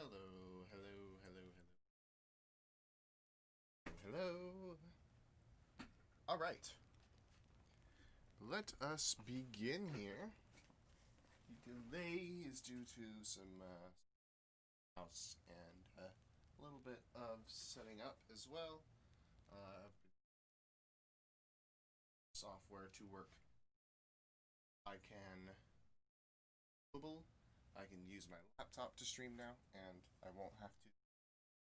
Hello, hello, hello, hello. Hello. All right. Let us begin here. The delay is due to some house and a little bit of setting up as well. Software to work. I can use my laptop to stream now, and I won't have to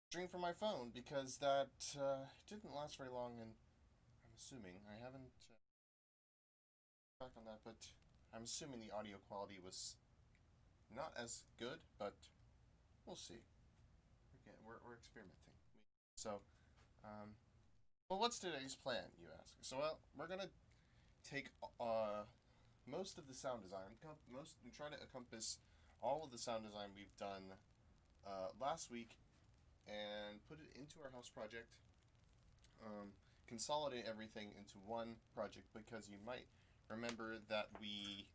stream from my phone because that didn't last very long, and I'm assuming I haven't back on that, but I'm assuming the audio quality was not as good, but we'll see. Again, we're experimenting. So, well, what's today's plan, you ask? So, well, we're gonna take most of the sound design, and try to encompass all of the sound design we've done last week and put it into our house project. Consolidate everything into one project because you might remember that we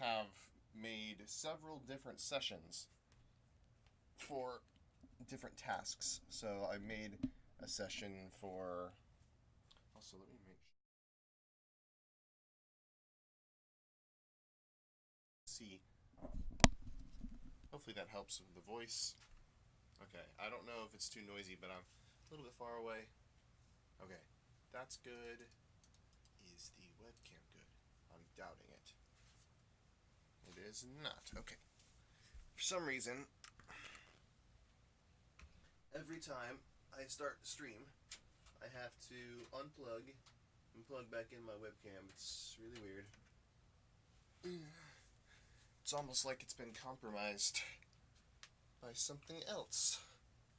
have made several different sessions for different tasks. So I made a session for. Also, let me make sure. See. Hopefully that helps with the voice. Okay, I don't know if it's too noisy, but I'm a little bit far away. Okay, that's good. Is the webcam good? I'm doubting it. It is not. Okay. For some reason, every time I start the stream, I have to unplug and plug back in my webcam. It's really weird. It's almost like it's been compromised by something else.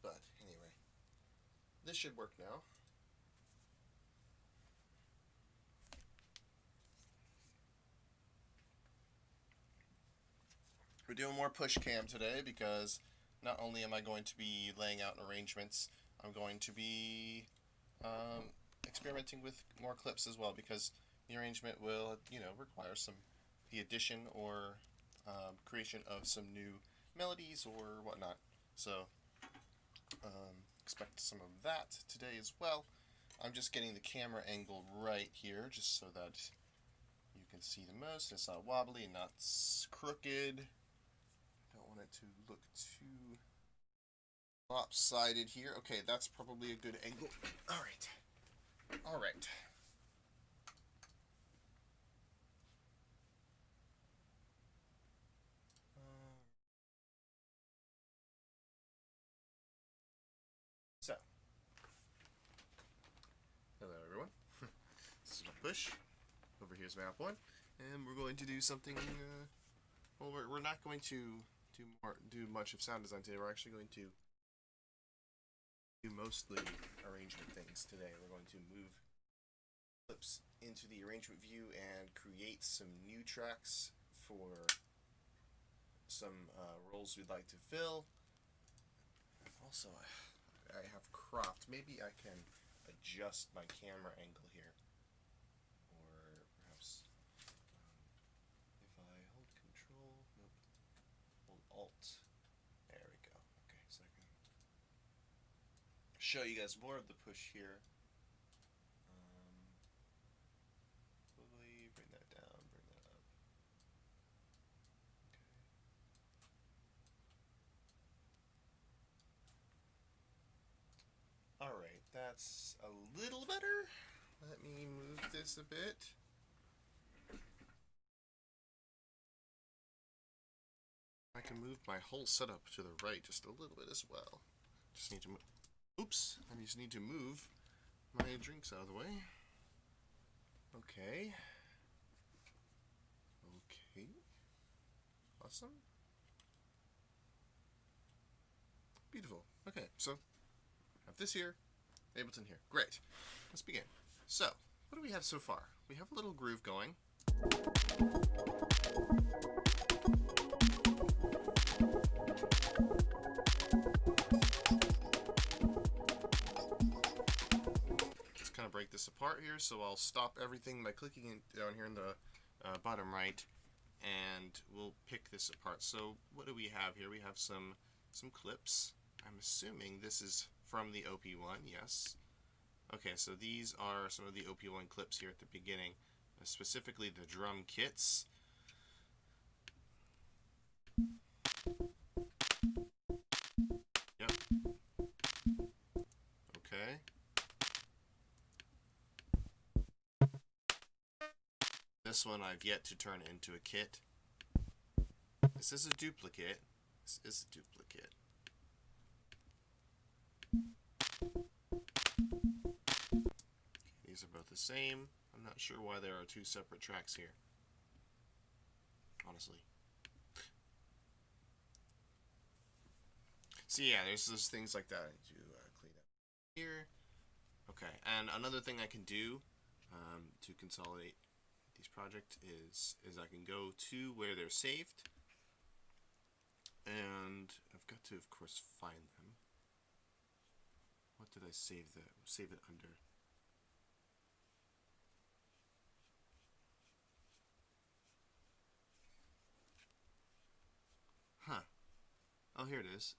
But anyway, this should work now. We're doing more push cam today because not only am I going to be laying out arrangements, I'm going to be experimenting with more clips as well because the arrangement will, require the addition or creation of some new melodies or whatnot. So expect some of that today as well. I'm just getting the camera angle right here just so that you can see the most. It's not wobbly and not crooked. Don't want it to look too lopsided here. Okay, that's probably a good angle. All right. All right. So, hello everyone. This is my push. Over here's map one, and we're going to do something. Well, we're not going to do much of sound design today. We're actually going to do mostly arrangement things today. We're going to move clips into the arrangement view and create some new tracks for some roles we'd like to fill. Also, I have cropped. Maybe I can adjust my camera angle here. Or perhaps if I hold control, nope, hold alt. There we go. Okay, so I can show you guys more of the push here. Probably bring that down, bring that up. Okay. Alright, that's a little better. Let me move this a bit. I can move my whole setup to the right just a little bit as well. Just need to move. Oops, I just need to move my drinks out of the way. Okay. Okay. Awesome. Beautiful. Okay, so have this here, Ableton here. Great. Let's begin. So, what do we have so far? We have a little groove going. Let's kind of break this apart here, so I'll stop everything by clicking down here in the bottom right, and we'll pick this apart. So what do we have here? We have some some clips. I'm assuming this is from the OP1, yes. Okay, so these are some of the OP1 clips here at the beginning, specifically the drum kits. Yep. Okay. This one I've yet to turn into a kit. This is a duplicate. This is a duplicate. These are both the same. I'm not sure why there are two separate tracks here. Honestly. So yeah, there's those things like that I need to clean up here. Okay, and another thing I can do to consolidate these projects is I can go to where they're saved, and I've got to, of course, find them. What did I save it under? Huh. Oh, here it is.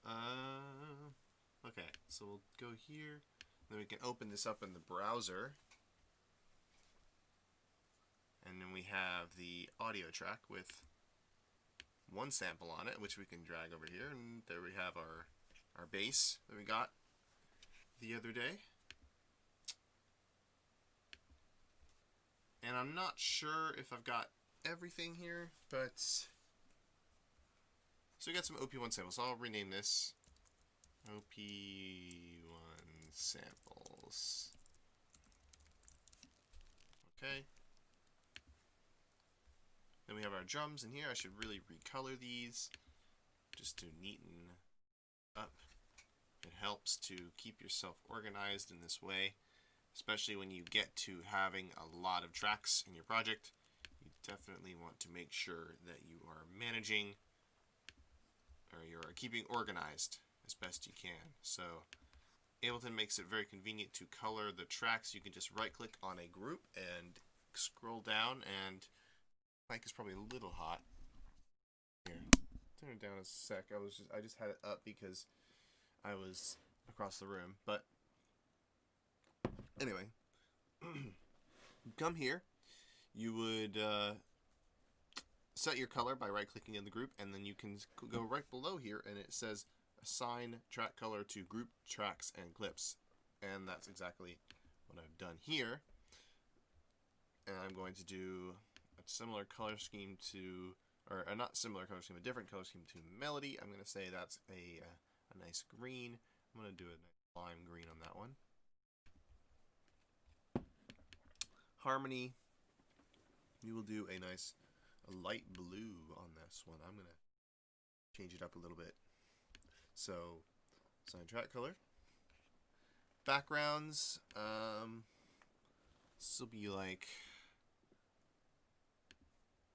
Okay, so we'll go here. Then we can open this up in the browser. And then we have the audio track with one sample on it, which we can drag over here. And there we have our bass that we got the other day. And I'm not sure if I've got everything here, but... So we got some OP1 samples. So I'll rename this OP1 samples. Okay. Then we have our drums in here. I should really recolor these just to neaten up. It helps to keep yourself organized in this way, especially when you get to having a lot of tracks in your project. You definitely want to make sure that you are managing, or you're keeping organized as best you can. So Ableton makes it very convenient to color the tracks. You can just right click on a group and scroll down, and mic is probably a little hot. Here, turn it down a sec. I just had it up because I was across the room. But anyway, come here. You would set your color by right clicking in the group, and then you can go right below here, and it says assign track color to group tracks and clips, and that's exactly what I've done here. And I'm going to do a similar color scheme to, or not similar color scheme, a different color scheme to melody. I'm going to say that's a nice green. I'm going to do a nice lime green on that one. Harmony, you will do a nice light blue on this one. I'm going to change it up a little bit. So, assign track color. Backgrounds, this will be like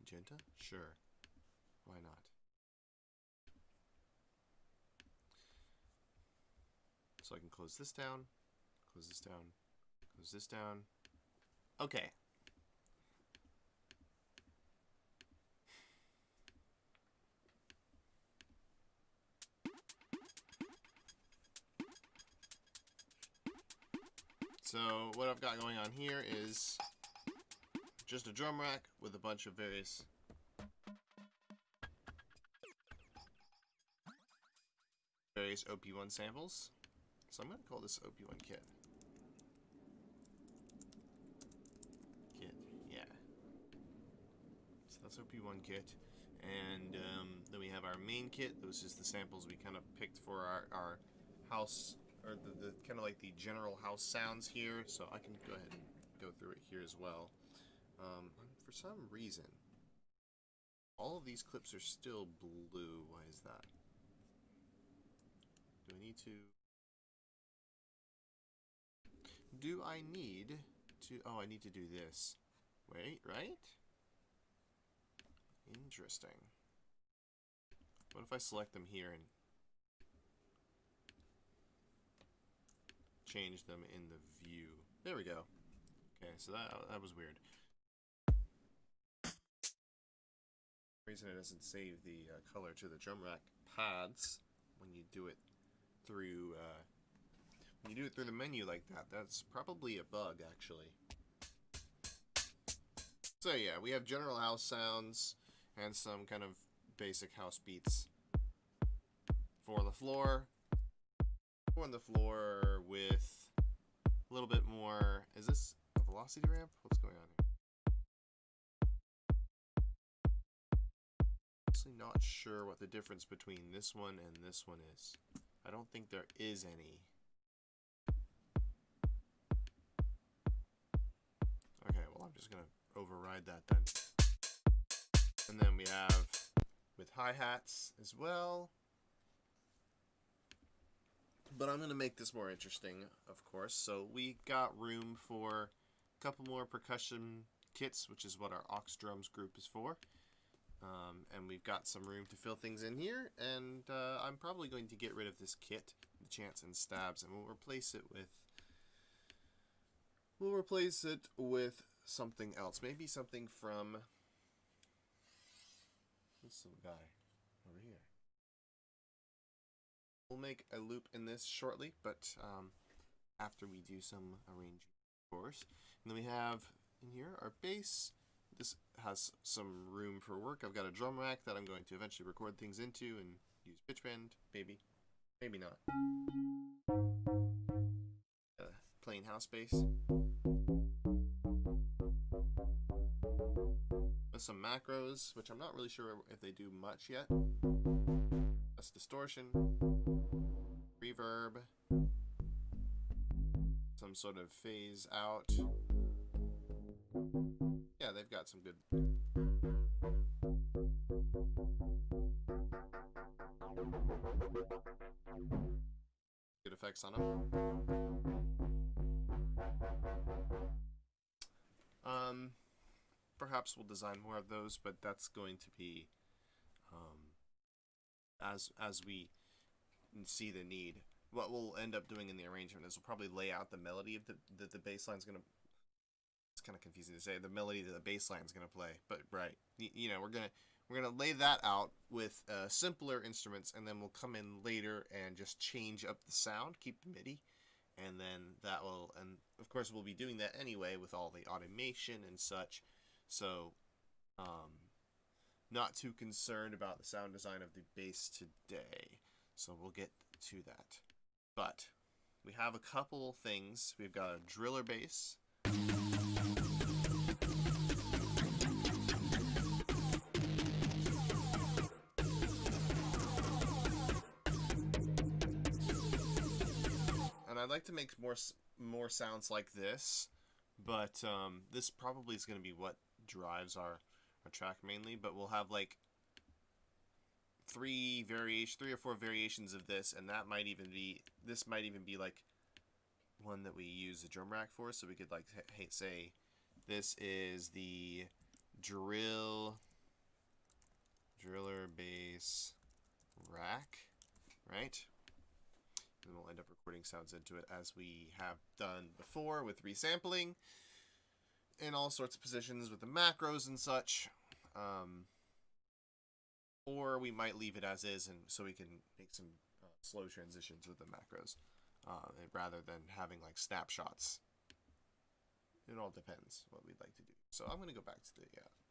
magenta? Sure. Why not? So I can close this down, close this down, close this down. Okay. So what I've got going on here is just a drum rack with a bunch of various OP1 samples. So I'm going to call this OP1 kit. Yeah. So that's OP1 kit. And then we have our main kit. Those are just the samples we kind of picked for our house, or the kind of like the general house sounds here. So I can go ahead and go through it here as well. For some reason, all of these clips are still blue. Why is that? Do I need to... Do I need to... Oh, I need to do this. Wait, right? Interesting. What if I select them here and change them in the view? There we go. Okay, so that was weird. For some reason it doesn't save the color to the drum rack paths. when you do it through the menu like that. That's probably a bug, actually. So yeah, we have general house sounds and some kind of basic house beats for the floor. On the floor with a little bit more. Is this a velocity ramp? What's going on here? Actually, not sure what the difference between this one and this one is. I don't think there is any. Okay, well, I'm just gonna override that then. And then we have with hi-hats as well. But I'm going to make this more interesting, of course. So we got room for a couple more percussion kits, which is what our aux drums group is for. And we've got some room to fill things in here. And I'm probably going to get rid of this kit, the chants and stabs, and we'll replace it with something else. Maybe something from this little guy over here. We'll make a loop in this shortly, but after we do some arranging, of course. And then we have in here our bass. This has some room for work. I've got a drum rack that I'm going to eventually record things into and use pitch bend, maybe. Maybe not. Plain house bass. With some macros, which I'm not really sure if they do much yet. That's distortion, reverb, some sort of phase out. Yeah, they've got some good effects on them. Perhaps we'll design more of those, but that's going to be as we see the need. What we'll end up doing in the arrangement is we'll probably lay out the melody of the bass line's gonna. It's kind of confusing to say the melody that the bass line's gonna play, but right, you know, we're gonna lay that out with simpler instruments, and then we'll come in later and just change up the sound, keep the MIDI, and then that will, and of course we'll be doing that anyway with all the automation and such. So, not too concerned about the sound design of the bass today. So we'll get to that. But we have a couple things. We've got a driller bass. And I'd like to make more sounds like this, but this probably is going to be what drives our track mainly. But we'll have like three or four variations of this, and that might even be like one that we use the drum rack for. So we could like say this is the driller bass rack, right? And we'll end up recording sounds into it as we have done before with resampling in all sorts of positions with the macros and such. Or we might leave it as is, and so we can make some slow transitions with the macros rather than having like snapshots. It all depends what we'd like to do. So I'm going to go back to the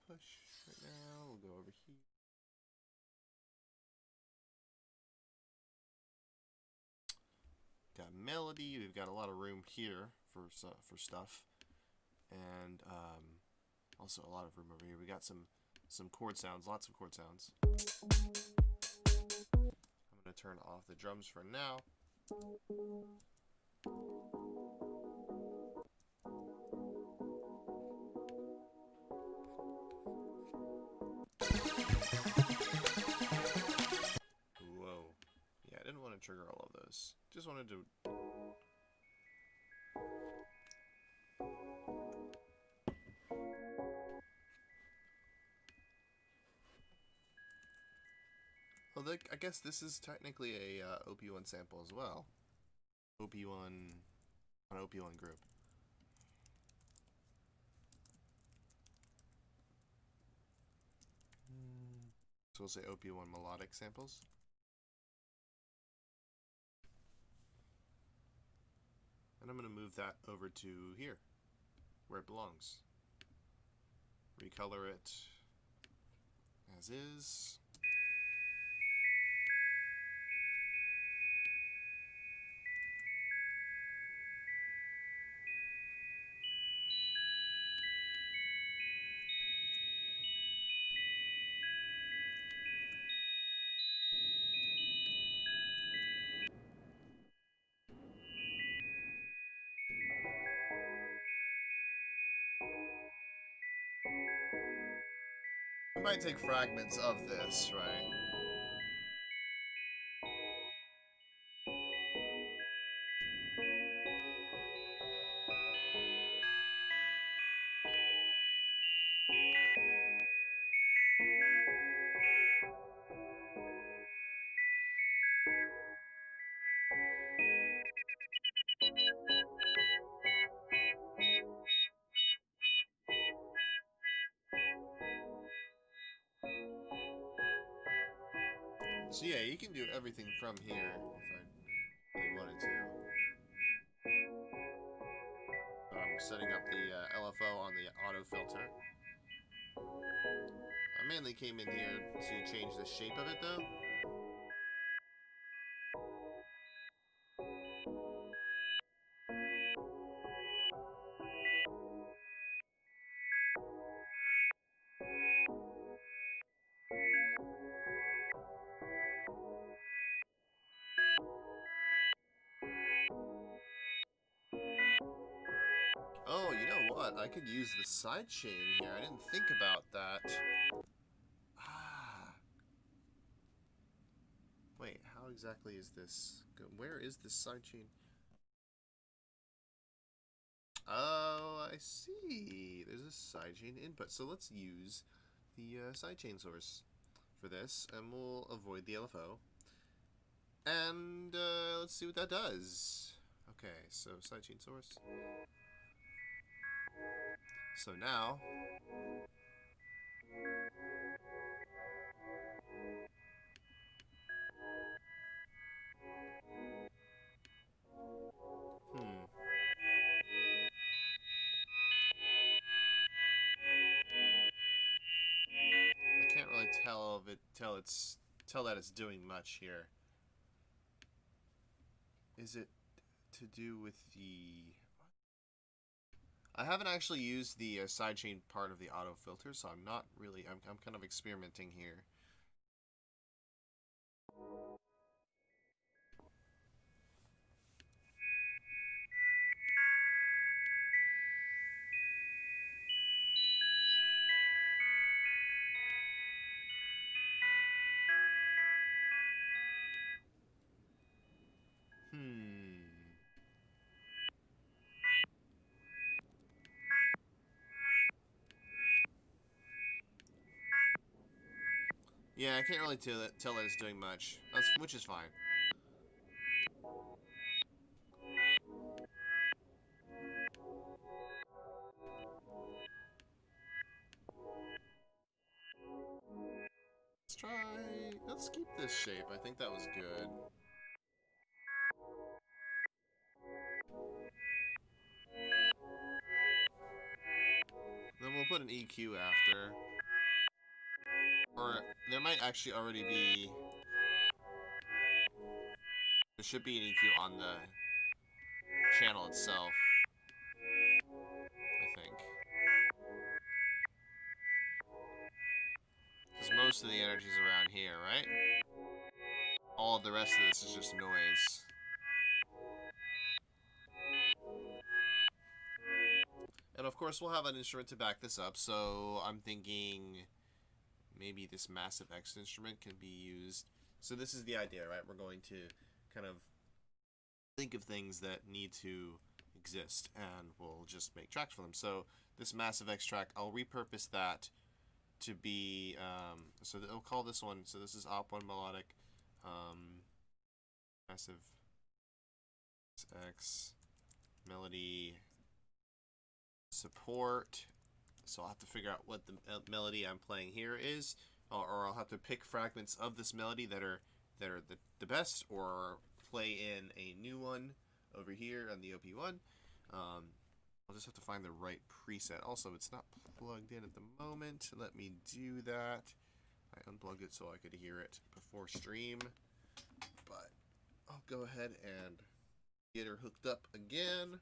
push right now. We'll go over here. Got melody. We've got a lot of room here for stuff, and also a lot of room over here. We got some chord sounds, lots of chord sounds. I'm going to turn off the drums for now. Whoa. Yeah, I didn't want to trigger all of those. Just wanted to... Well, I guess this is technically a OP1 sample as well. OP1 group. So we'll say OP1 melodic samples. And I'm going to move that over to here, where it belongs. Recolor it as is. We might take fragments of this, right? So yeah, you can do everything from here if I really wanted to. I'm setting up the LFO on the auto filter. I mainly came in here to change the shape of it though. Oh, you know what? I could use the sidechain here. I didn't think about that. Ah. Wait, how exactly is this? Where is this sidechain? Oh, I see. There's a sidechain input. So let's use the sidechain source for this, and we'll avoid the LFO. And let's see what that does. Okay, so sidechain source. So now, I can't really tell if it tell that it's doing much here. Is it to do with the? I haven't actually used the sidechain part of the auto filter, so I'm not really. I'm kind of experimenting here. Yeah, I can't really tell that it's doing much, which is fine. Let's keep this shape. I think that was good. Then we'll put an EQ after. Or there might actually already be... There should be an EQ on the channel itself, I think. Because most of the energy's around here, right? All of the rest of this is just noise. And of course we'll have an instrument to back this up, so I'm thinking maybe this massive X instrument can be used. So this is the idea, right? We're going to kind of think of things that need to exist, and we'll just make tracks for them. So this massive X track, I'll repurpose that to be, so I'll call this one, so this is op1 melodic, massive X melody support. So I'll have to figure out what the melody I'm playing here is, or I'll have to pick fragments of this melody that are the best, or play in a new one over here on the OP1. I'll just have to find the right preset. Also, it's not plugged in at the moment. Let me do that. I unplugged it so I could hear it before stream. But I'll go ahead and get her hooked up again.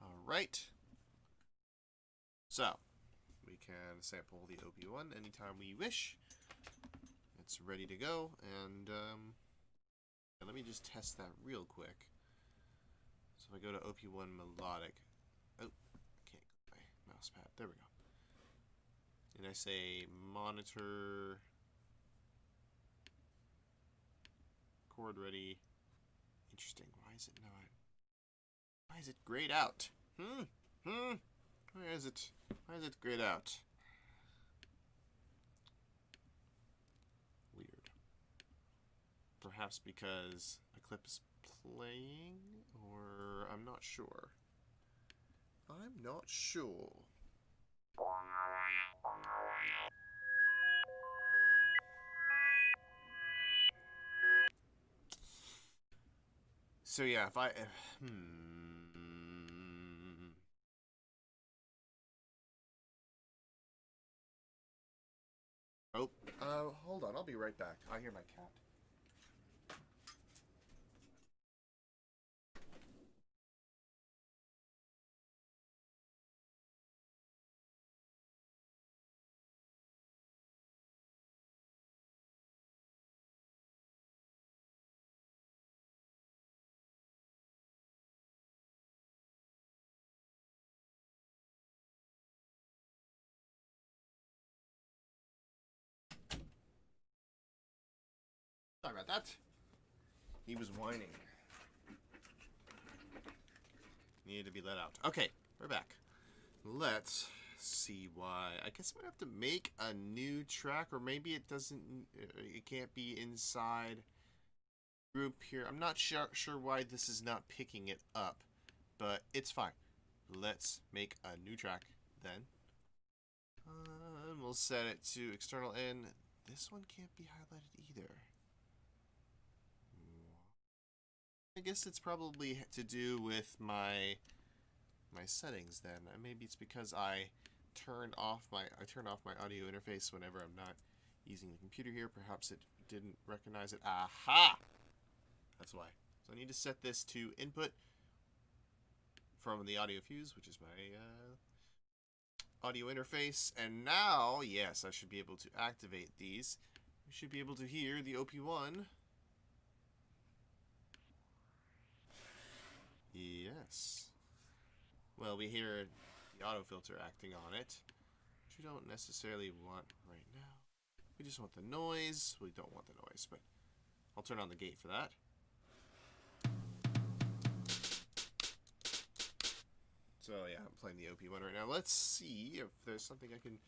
Alright. So, we can sample the OP1 anytime we wish. It's ready to go, and let me just test that real quick. So if I go to OP1 melodic, oh, I can't click my mouse pad. There we go. And I say monitor chord ready. Interesting. Why is it not? Why is it grayed out? Where is it? Why is it grayed out? Weird. Perhaps because a clip is playing, or I'm not sure. I'm not sure. So yeah, if I oh, hold on, I'll be right back. I hear my cat. Sorry about that. He was whining. Needed to be let out. Okay, we're back. Let's see why. I guess I'm gonna have to make a new track, or maybe it doesn't. It can't be inside group here. I'm not sure why this is not picking it up, but it's fine. Let's make a new track then. And we'll set it to external in. This one can't be highlighted either. I guess it's probably to do with my settings then. Maybe it's because I turned off my audio interface whenever I'm not using the computer here. Perhaps it didn't recognize it. Aha! That's why. So I need to set this to input from the audio fuse, which is my audio interface. And now, yes, I should be able to activate these. We should be able to hear the OP1. Yes. Well, we hear the auto filter acting on it, which we don't necessarily want right now. We just want the noise. We don't want the noise, but I'll turn on the gate for that. So yeah, I'm playing the OP1 right now. Let's see if there's something I can,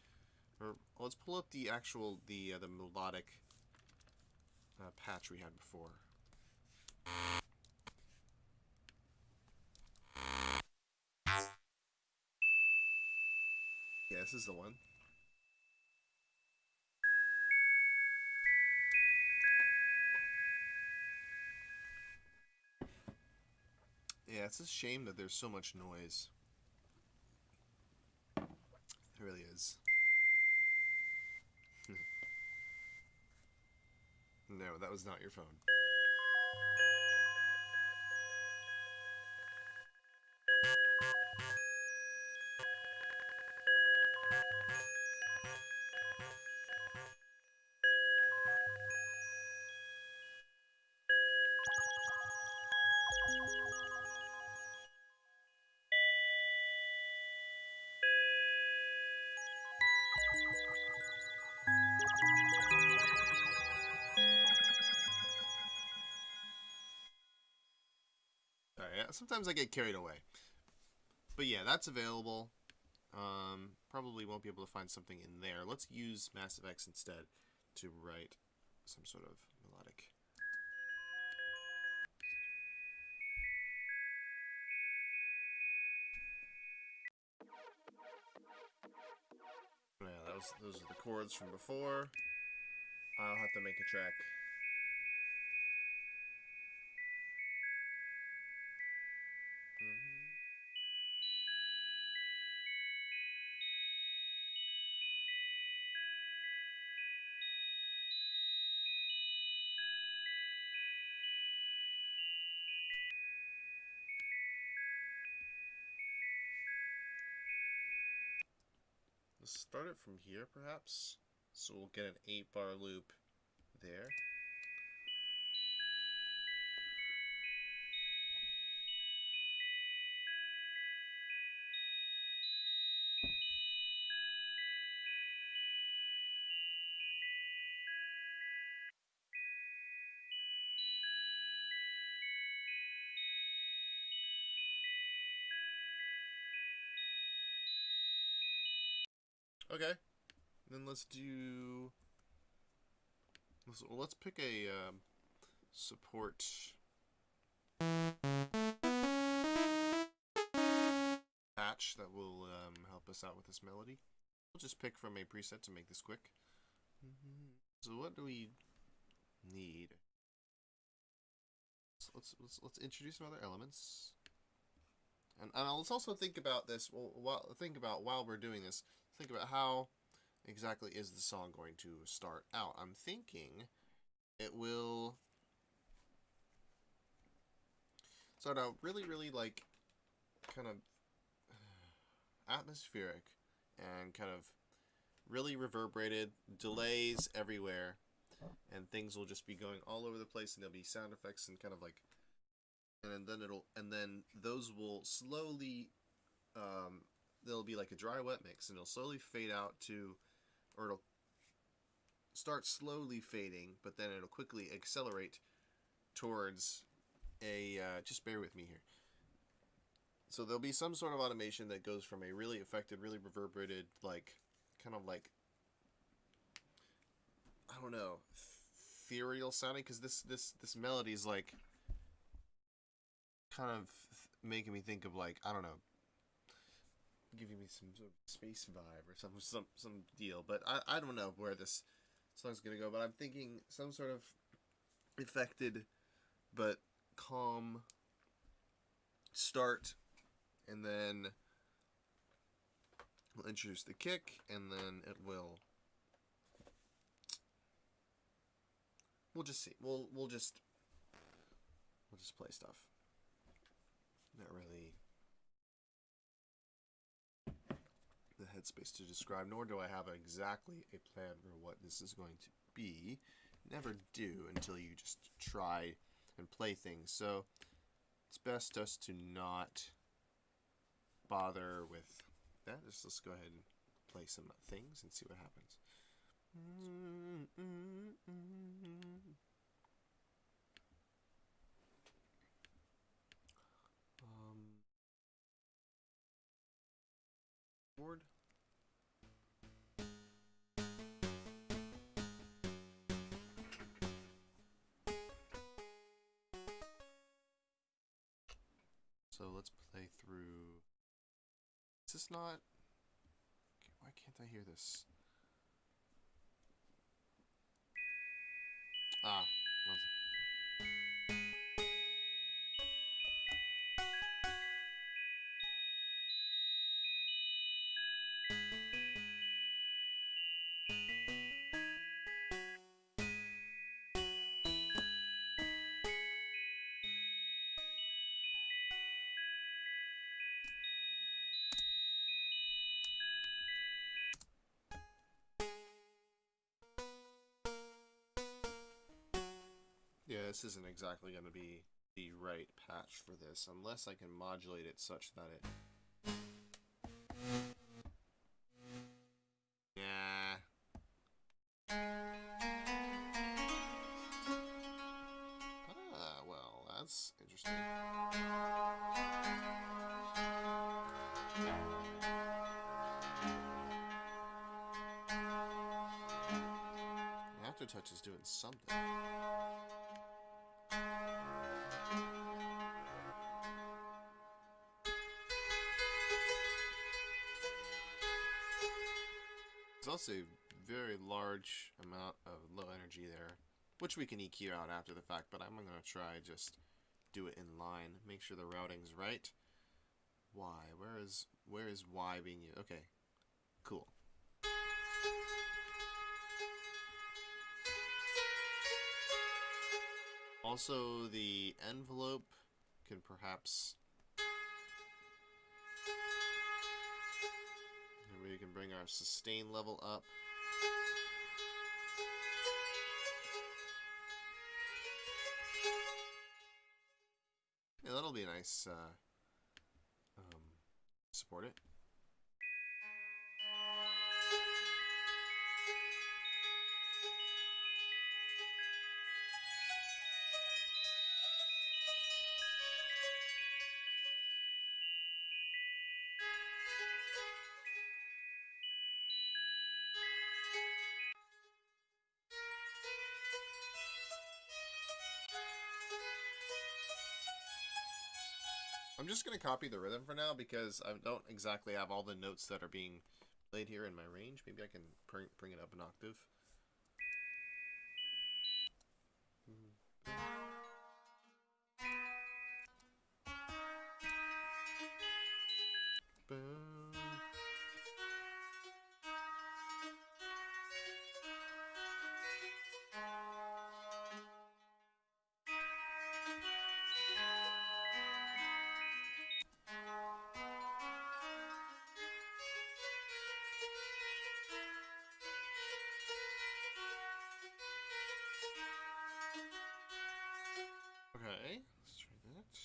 or let's pull up the actual, the melodic patch we had before. Yeah, this is the one. Yeah, it's a shame that there's so much noise. It really is. No, that was not your phone. Alright, sometimes I get carried away. But yeah, that's available. Probably won't be able to find something in there. Let's use Massive X instead to write some sort of melodic. Yeah, those are the chords from before. I'll have to make a track. Let's start it from here, perhaps. So we'll get an 8-bar loop there. Okay. Then let's do. Let's pick a support patch that will help us out with this melody. We'll just pick from a preset to make this quick. So what do we need? Let's introduce some other elements. And let's also think about this. While we're doing this, think about how exactly is the song going to start out. I'm thinking it will start out really like kind of atmospheric and kind of really reverberated, delays everywhere, and things will just be going all over the place, and there'll be sound effects and kind of like, and then those will slowly there'll be like a dry wet mix, and it'll slowly fade out to, or it'll start slowly fading, but then it'll quickly accelerate towards a just bear with me here. So there'll be some sort of automation that goes from a really affected, really reverberated, like kind of like, I don't know, ethereal sounding, because this melody is like kind of making me think of, like, I don't know, giving me some sort of space vibe or some deal. But I don't know where this song's gonna go, but I'm thinking some sort of affected but calm start, and then we'll introduce the kick, and then it will. We'll just see. We'll just play stuff. Not really the headspace to describe, nor do I have exactly a plan for what this is going to be. Never do until you just try and play things. So it's best just to not bother with that. Let's go ahead and play some things and see what happens. Board. So let's play through. Is this not? Why can't I hear this? Ah. Yeah, this isn't exactly going to be the right patch for this, unless I can modulate it such that it... Yeah. Ah, well, that's interesting. Aftertouch is doing something. It's also very large amount of low energy there, which we can EQ out after the fact, but I'm going to try just do it in line, make sure the routing's right. Y, where is Y being used? Okay, cool. Also, the envelope can perhaps, maybe we can bring our sustain level up. Yeah, that'll be a nice support it. I'm just going to copy the rhythm for now because I don't exactly have all the notes that are being played here in my range. Maybe I can bring it up an octave. Okay, let's try that.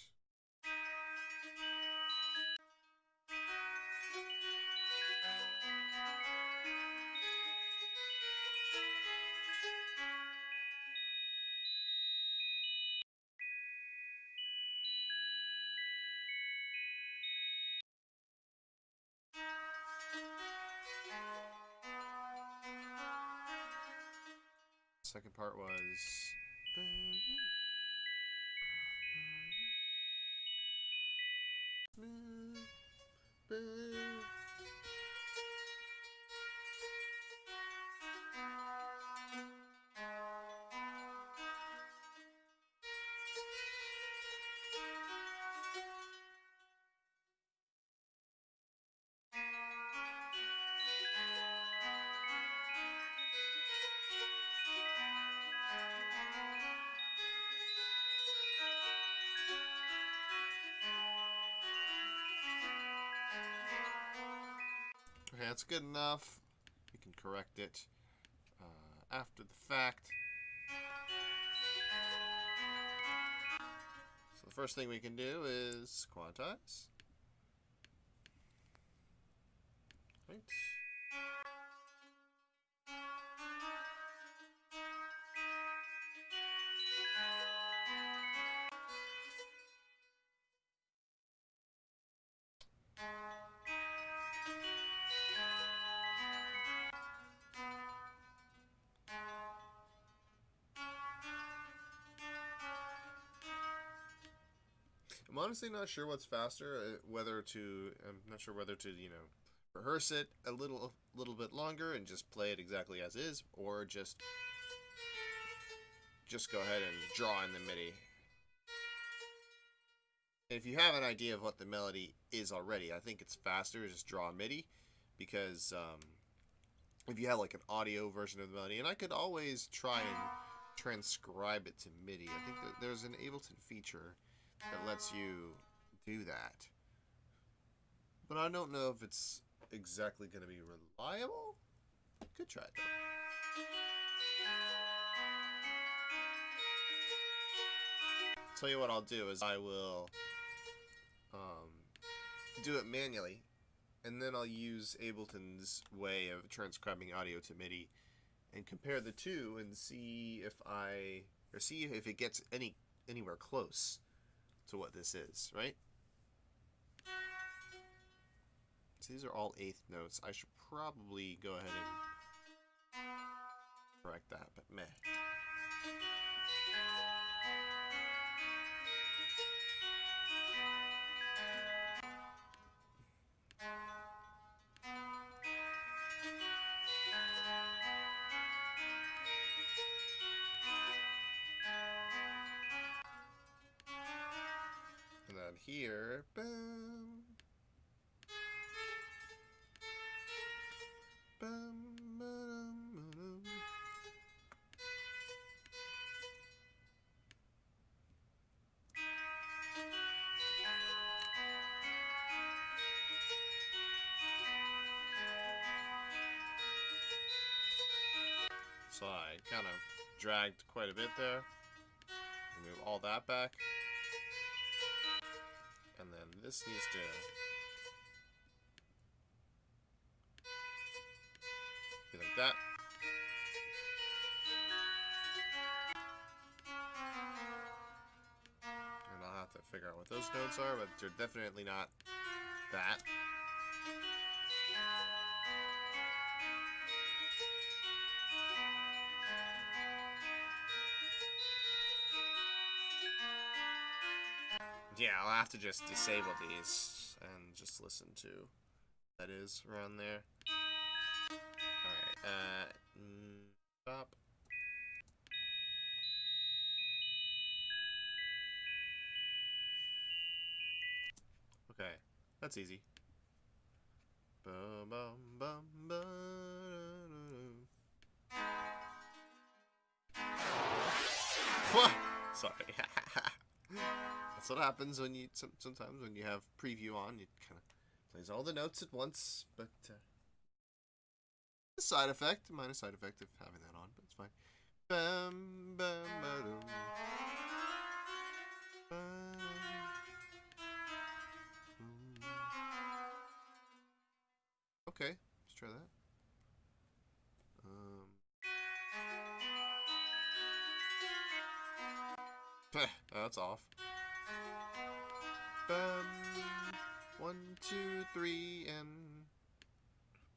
Second part was. Okay, that's good enough. We can correct it after the fact. So the first thing we can do is quantize. Right. I'm honestly not sure what's faster, I'm not sure whether to, rehearse it a little bit longer and just play it exactly as is, or just go ahead and draw in the MIDI. And if you have an idea of what the melody is already, I think it's faster to just draw MIDI, because if you have like an audio version of the melody, and I could always try and transcribe it to MIDI. I think that there's an Ableton feature that lets you do that. But I don't know if it's exactly going to be reliable. Could try it though. Tell you what I'll do is I will do it manually, and then I'll use Ableton's way of transcribing audio to MIDI and compare the two and see if it gets anywhere close to what this is, right? So these are all eighth notes. I should probably go ahead and correct that, but meh. here. Boom. Boom, ba-dum, ba-dum. So I kind of dragged quite a bit there. Move all that back. And then this needs to be like that. And I'll have to figure out what those notes are, but they're definitely not that. Yeah, I'll have to just disable these and just listen to what that is around there. Alright, stop. Okay, that's easy. Bum, bum, bum, bum. Sorry. That's what happens when you sometimes when you have preview on. It kind of plays all the notes at once, but a side effect, minor side effect of having that on, but it's fine. Bum, bum, ba-dum. Okay, let's try that. That's off. Bum, 1, 2, 3, and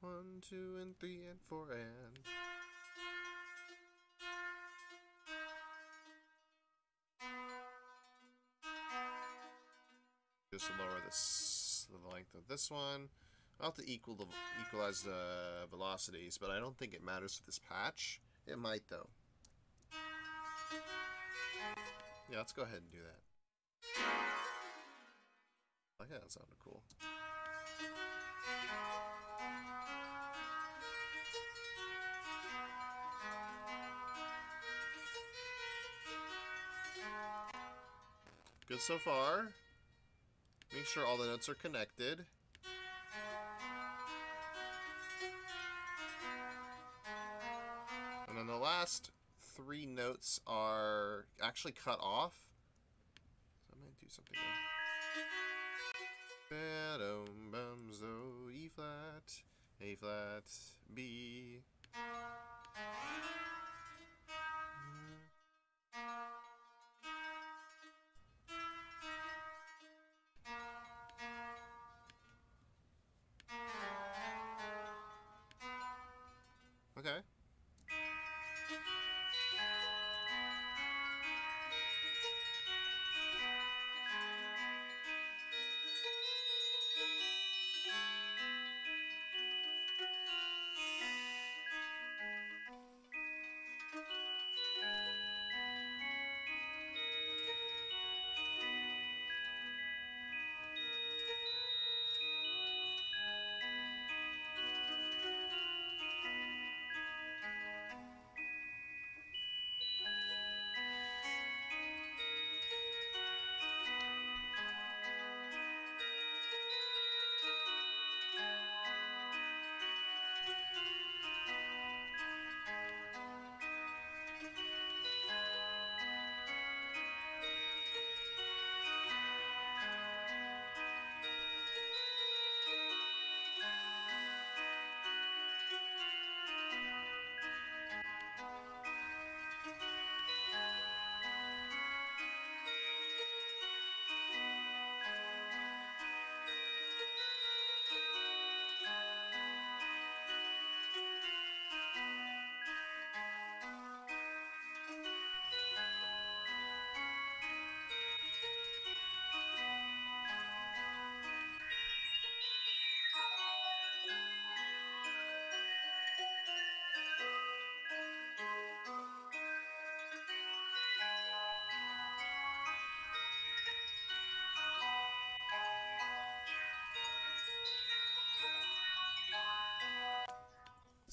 1, 2, and 3, and 4, and just lower the length of this one. I'll have to equalize the velocities, but I don't think it matters for this patch. It might though. Yeah, let's go ahead and do that. Okay, that sounded cool. Good so far. Make sure all the notes are connected. And then the last 3 notes are actually cut off. So I might do something there. Ba-dum, bum, zo, E flat, A flat, B. Okay.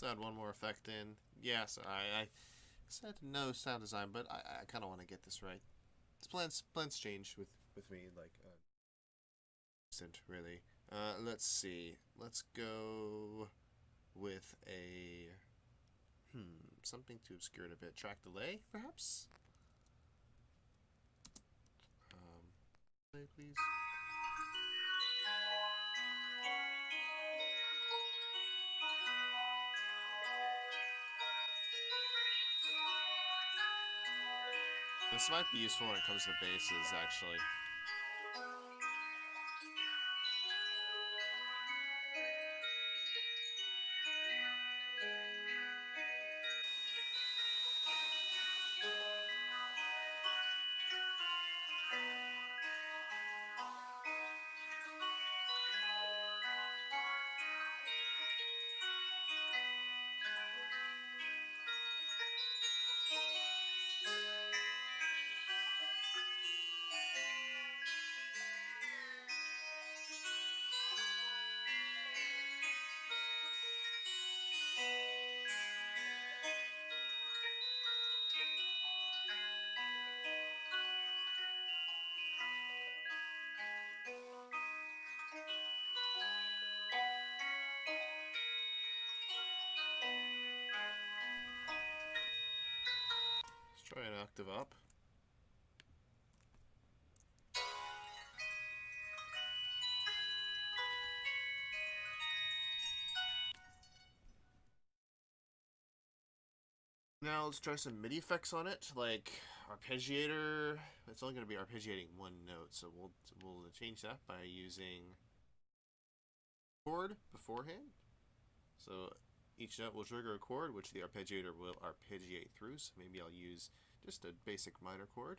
Let's add one more effect in. Yeah, so I said no sound design, but I kind of want to get this right. It's plans change with me, like, instant, really. Let's see. Let's go with a, something to obscure it a bit. Track delay, perhaps? Play, please. This might be useful when it comes to basses, actually. Let's try an octave up. Now let's try some MIDI effects on it, like arpeggiator. It's only going to be arpeggiating one note, so we'll change that by using chord beforehand. So each note will trigger a chord, which the arpeggiator will arpeggiate through. So maybe I'll use just a basic minor chord.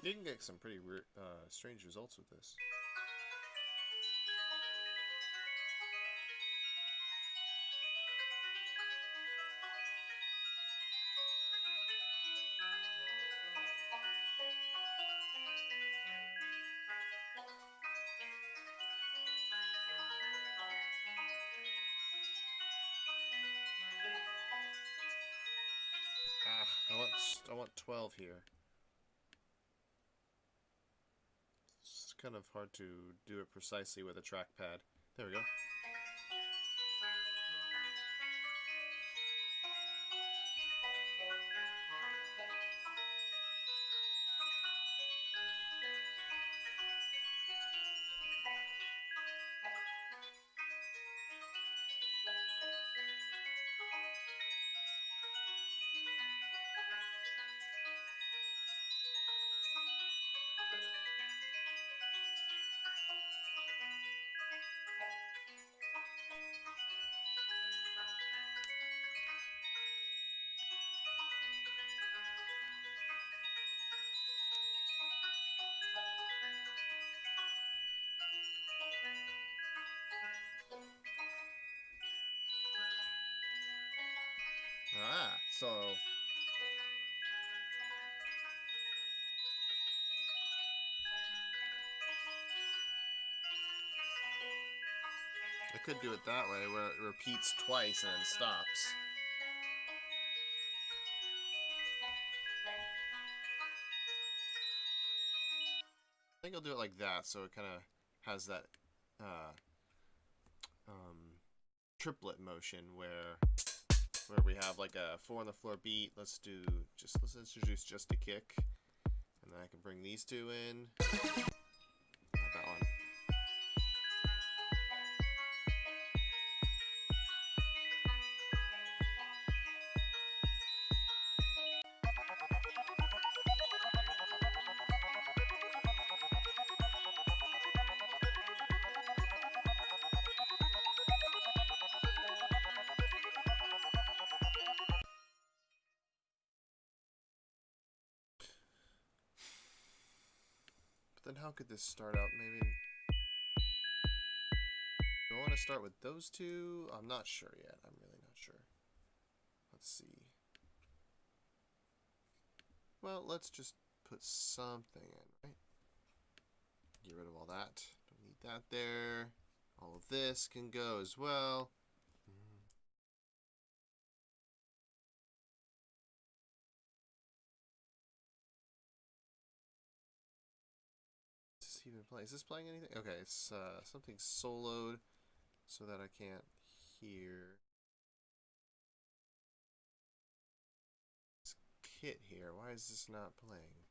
You can get some pretty weird, strange results with this. I want 12 here. It's kind of hard to do it precisely with a trackpad. There we go. So I could do it that way, where it repeats twice and then stops. I think I'll do it like that, so it kind of has that triplet motion where we have like a 4 on the floor beat. Let's introduce just a kick, and then I can bring these two in. Not that one. Then how could this start out? Maybe do I want to start with those two? I'm not sure yet. I'm really not sure. Let's see. Well, let's just put something in, right? Get rid of all that. Don't need that there. All of this can go as well. Even play? Is this playing anything? Okay, it's something soloed so that I can't hear. This kit here, why is this not playing?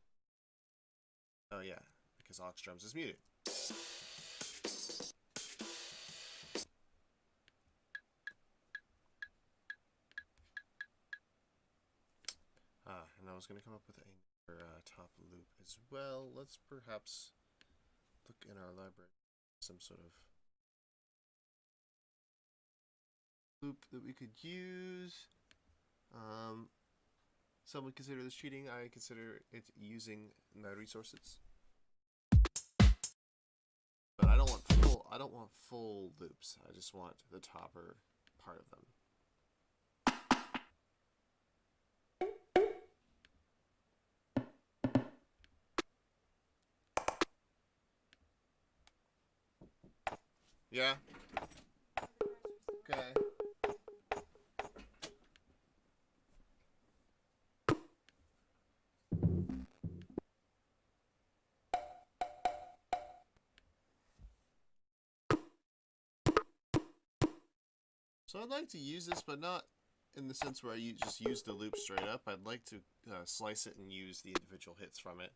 Oh yeah, because aux drums is muted. And I was going to come up with another top loop as well. Let's perhaps look in our library, some sort of loop that we could use. Some would consider this cheating. I consider it using my resources. But I don't want full loops. I just want the topper part of them. Yeah. Okay. So I'd like to use this, but not in the sense where I just use the loop straight up. I'd like to slice it and use the individual hits from it.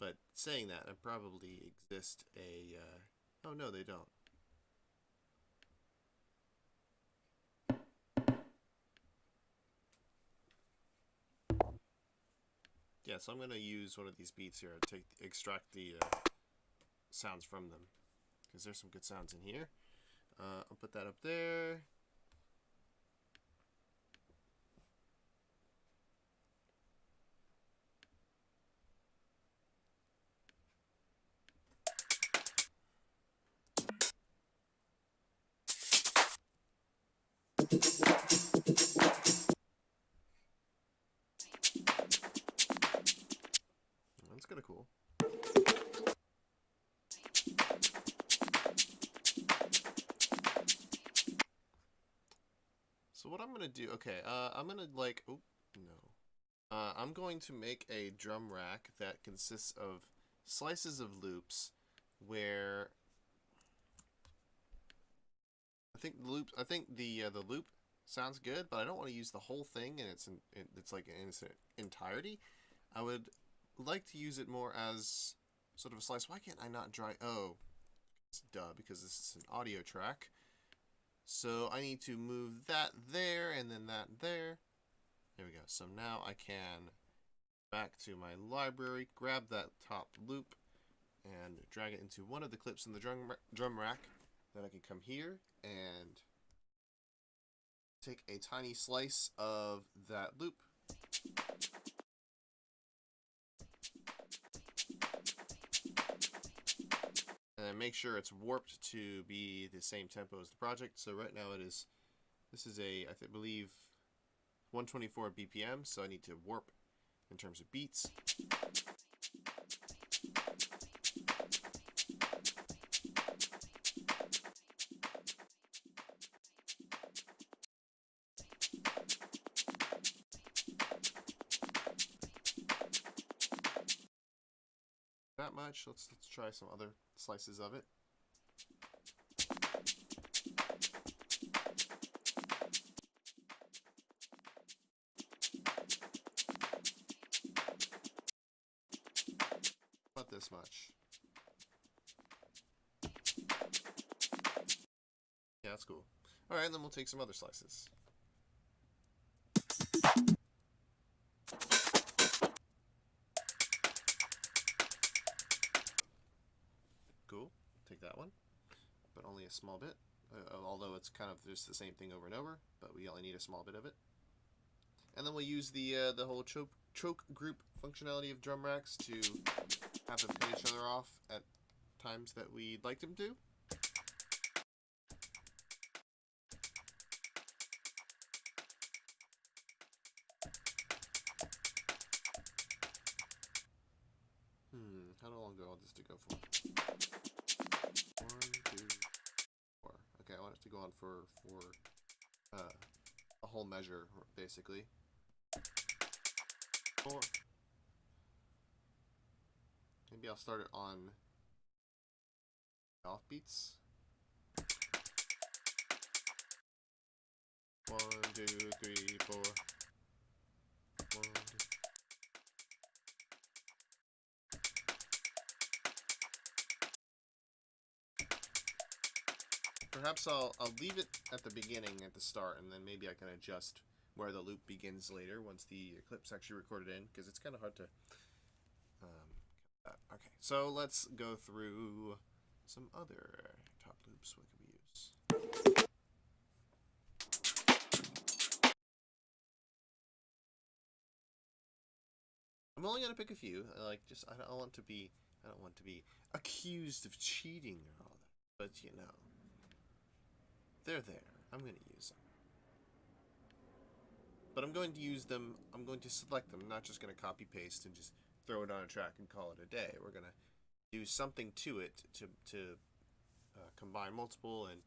But saying that, I probably exist a... oh no, they don't. Yeah, so I'm going to use one of these beats here to extract the sounds from them. Because there's some good sounds in here. I'll put that up there. That's kind of cool. So what I'm going to do, okay, I'm going to like, oh, no. I'm going to make a drum rack that consists of slices of loops where I think the loop sounds good, but I don't want to use the whole thing and it's like in its entirety. I would like to use it more as sort of a slice. Why can't I not dry? Oh, it's duh, because this is an audio track. So I need to move that there and then that there. There we go. So now I can back to my library, grab that top loop, and drag it into one of the clips in the drum rack. Then I can come here and take a tiny slice of that loop. And make sure it's warped to be the same tempo as the project. So right now this is I believe 124 BPM, so I need to warp in terms of beats. that much. Let's try some other slices of it. About this much. Yeah, that's cool. Alright, then we'll take some other slices. Cool. Take that one. But only a small bit. Although it's kind of just the same thing over and over, but we only need a small bit of it. And then we'll use the whole choke group functionality of drum racks to have them cut each other off at times that we'd like them to. How long do I want this to go for? 1, 2, 4. Okay, I want it to go on for a whole measure, basically. 4. Maybe I'll start it on offbeats. 1, 2, 3, 4. 1, 2. Perhaps I'll leave it at the beginning, at the start, and then maybe I can adjust where the loop begins later once the clip's actually recorded in, because it's kind of hard to okay, so let's go through some other top loops. What can we use? I'm only gonna pick a few. I don't want to be accused of cheating or all that. But you know, they're there. I'm gonna use them. But I'm going to use them. I'm going to select them. I'm not just gonna copy paste and just throw it on a track and call it a day. We're gonna do something to it to combine multiple and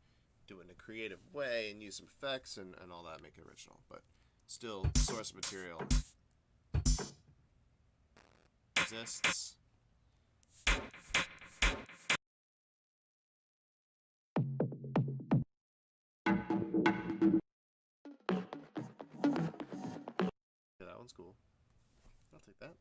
do it in a creative way and use some effects and all that, make it original. But still, source material exists. Yeah, that one's cool. I'll take that.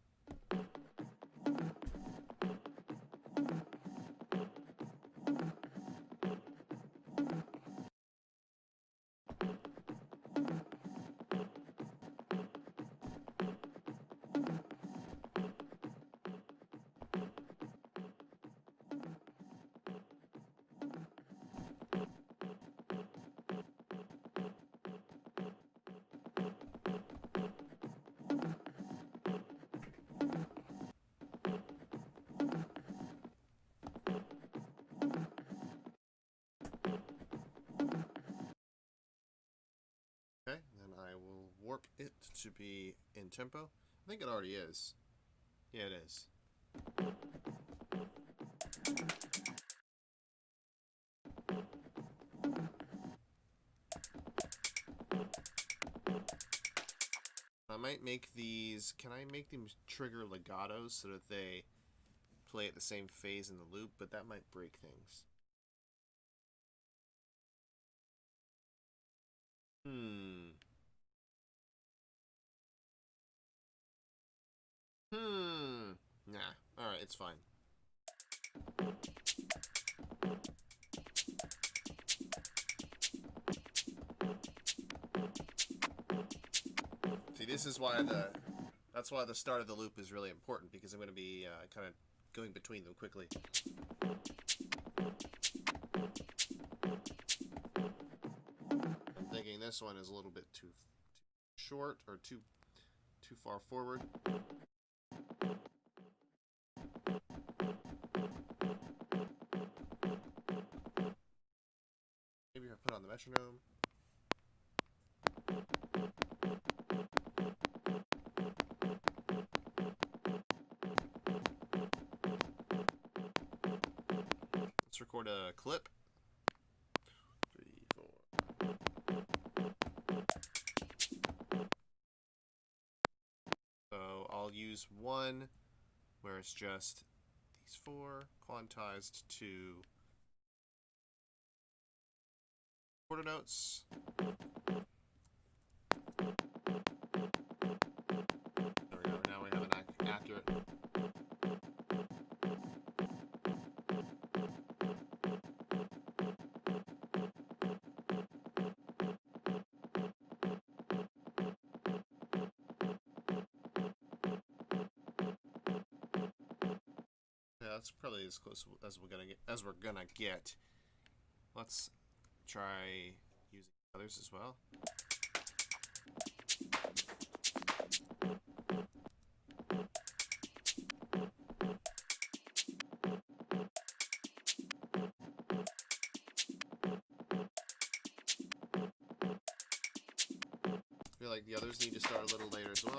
Okay, then I will warp it to be in tempo. I think it already is. Yeah, it is. I might make these, can I make them trigger legatos so that they play at the same phase in the loop? But that might break things. Nah. Alright, it's fine. See, this is why that's why the start of the loop is really important, because I'm going to be kind of going between them quickly. I'm thinking this one is a little bit too short or too far forward. Maybe if I put on the metronome. Let's record a clip. 3, 4. So I'll use one where it's just these 4, quantized to quarter notes. There we go. Now we have an accurate. Yeah, that's probably as close as we're gonna get. Let's try using others as well. I feel like the others need to start a little later as well.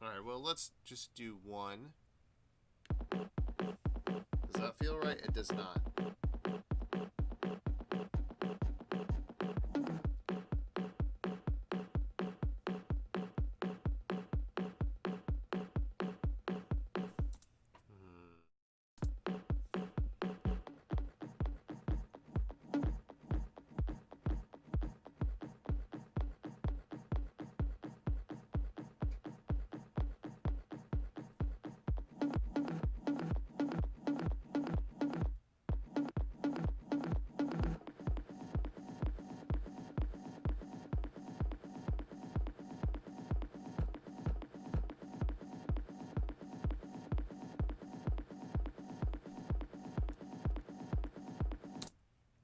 Alright, well, let's just do 1. Does that feel right? It does not.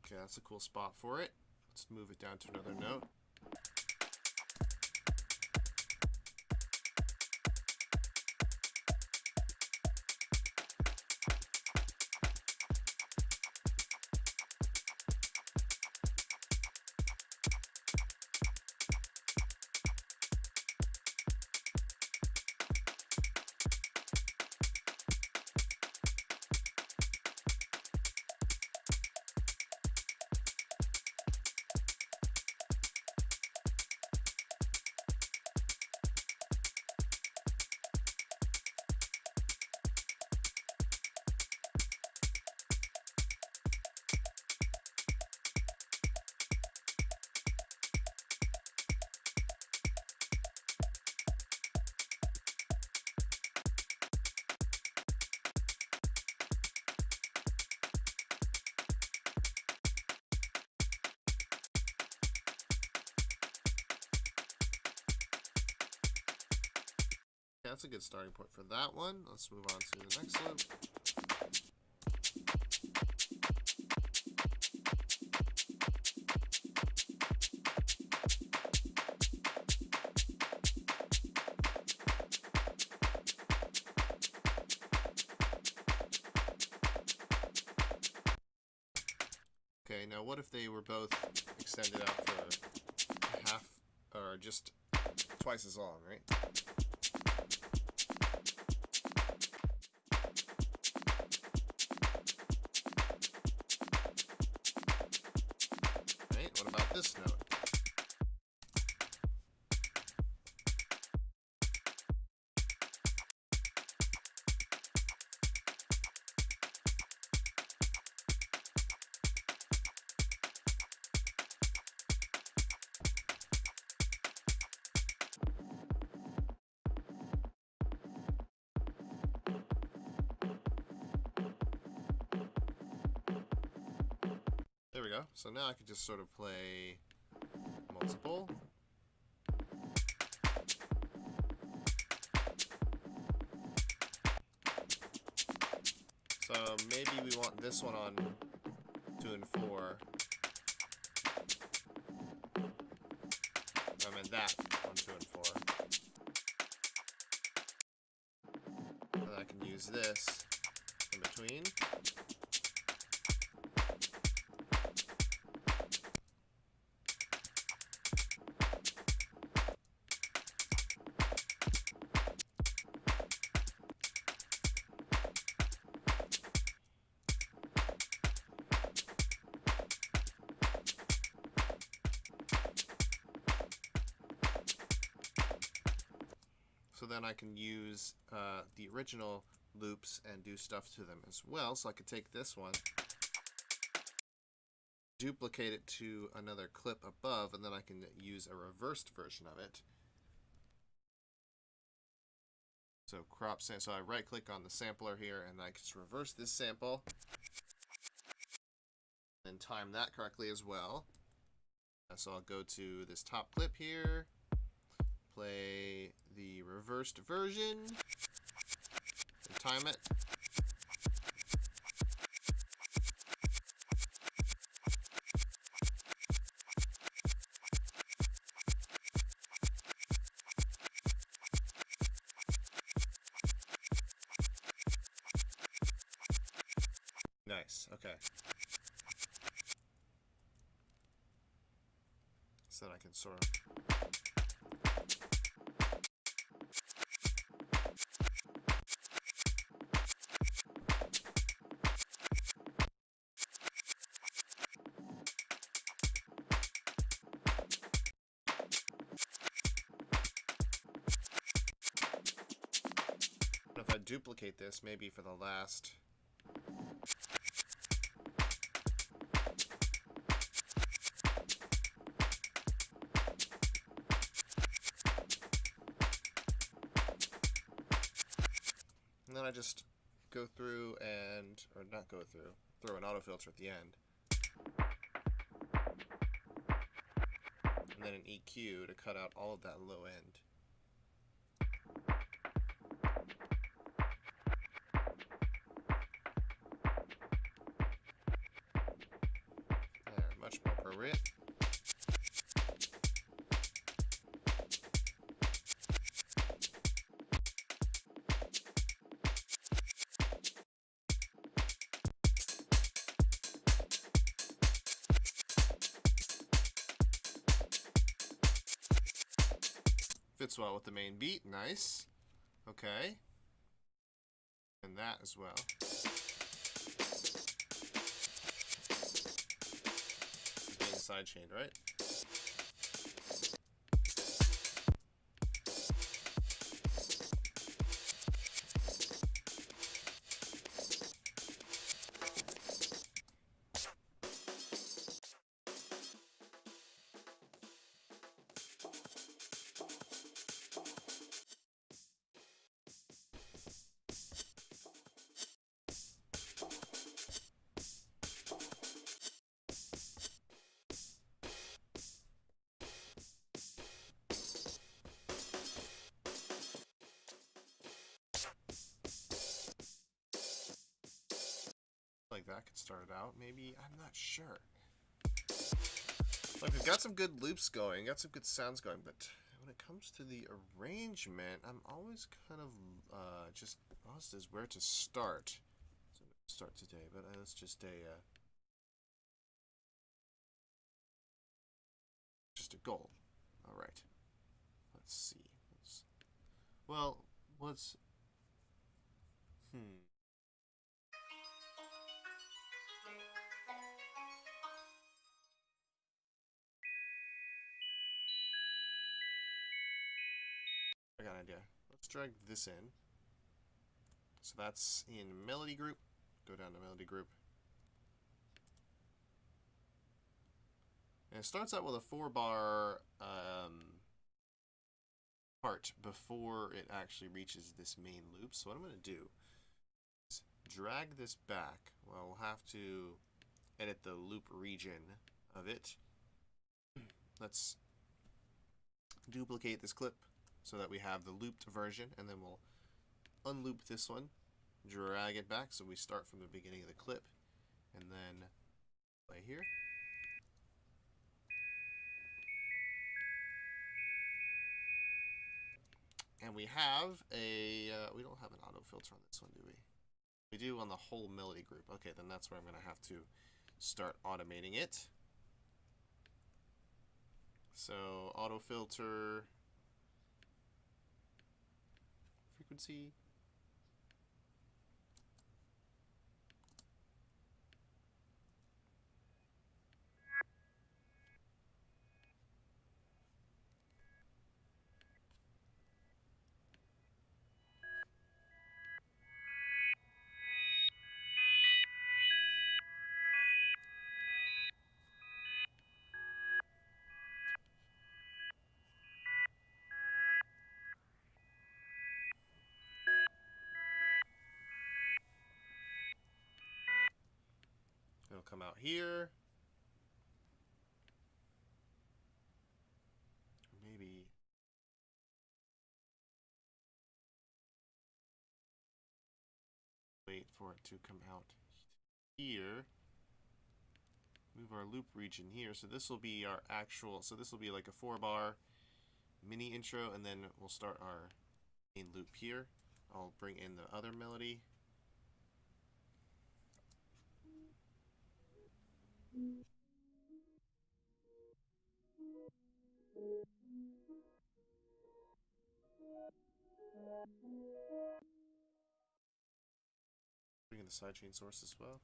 Okay, that's a cool spot for it. Let's move it down to another note. That's a good starting point for that one. Let's move on to the next loop. Okay, now what if they were both extended out for half, or just twice as long, right? What about this note? There we go. So now I can just sort of play multiple. So maybe we want this one on 2 and 4. I meant that on 2 and 4. And I can use this in between. So then I can use the original loops and do stuff to them as well. So I could take this one, duplicate it to another clip above, and then I can use a reversed version of it. So crop sample. So I right click on the sampler here and I just reverse this sample and time that correctly as well. So I'll go to this top clip here, play the reversed version, and time it. Nice, okay. So that I can sort of... If I duplicate this, maybe for the last... And then I just go through and, or not go through, throw an autofilter at the end. And then an EQ to cut out all of that low end. There, much more appropriate. Fits well with the main beat, nice. Okay. And that as well. Being sidechained, right? Like that could start it out, maybe, I'm not sure. Like, we've got some good loops going, got some good sounds going, but when it comes to the arrangement, I'm always kind of just lost as where to start. So I'm going to start today, but that's just a goal. All right. Let's see. Let's I got an idea. Let's drag this in. So that's in melody group. Go down to melody group. And it starts out with a 4-bar part before it actually reaches this main loop. So what I'm going to do is drag this back. Well, we'll have to edit the loop region of it. Let's duplicate this clip so that we have the looped version, and then we'll unloop this one, drag it back so we start from the beginning of the clip, and then play here. And we have a, we don't have an auto filter on this one, do we? We do on the whole melody group. Okay, then that's where I'm going to have to start automating it. So auto filter, frequency. come out here. Maybe wait for it to come out here. Move our loop region here. So this will be our actual, so this will be like a 4-bar mini intro, and then we'll start our main loop here. I'll bring in the other melody. Bring in the sidechain source as well.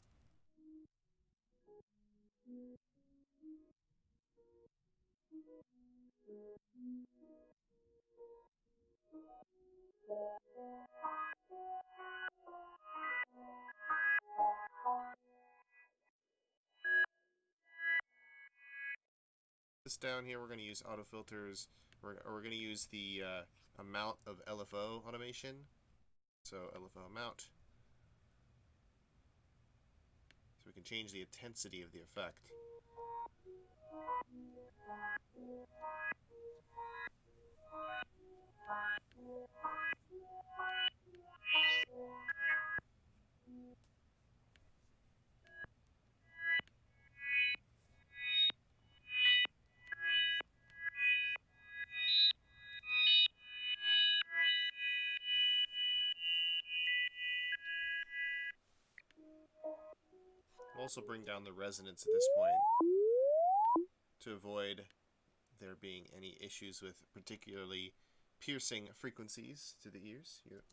This down here, we're going to use auto filters. We're going to use the amount of LFO automation. So LFO amount. So we can change the intensity of the effect. Also bring down the resonance at this point to avoid there being any issues with particularly piercing frequencies to the ears. Here.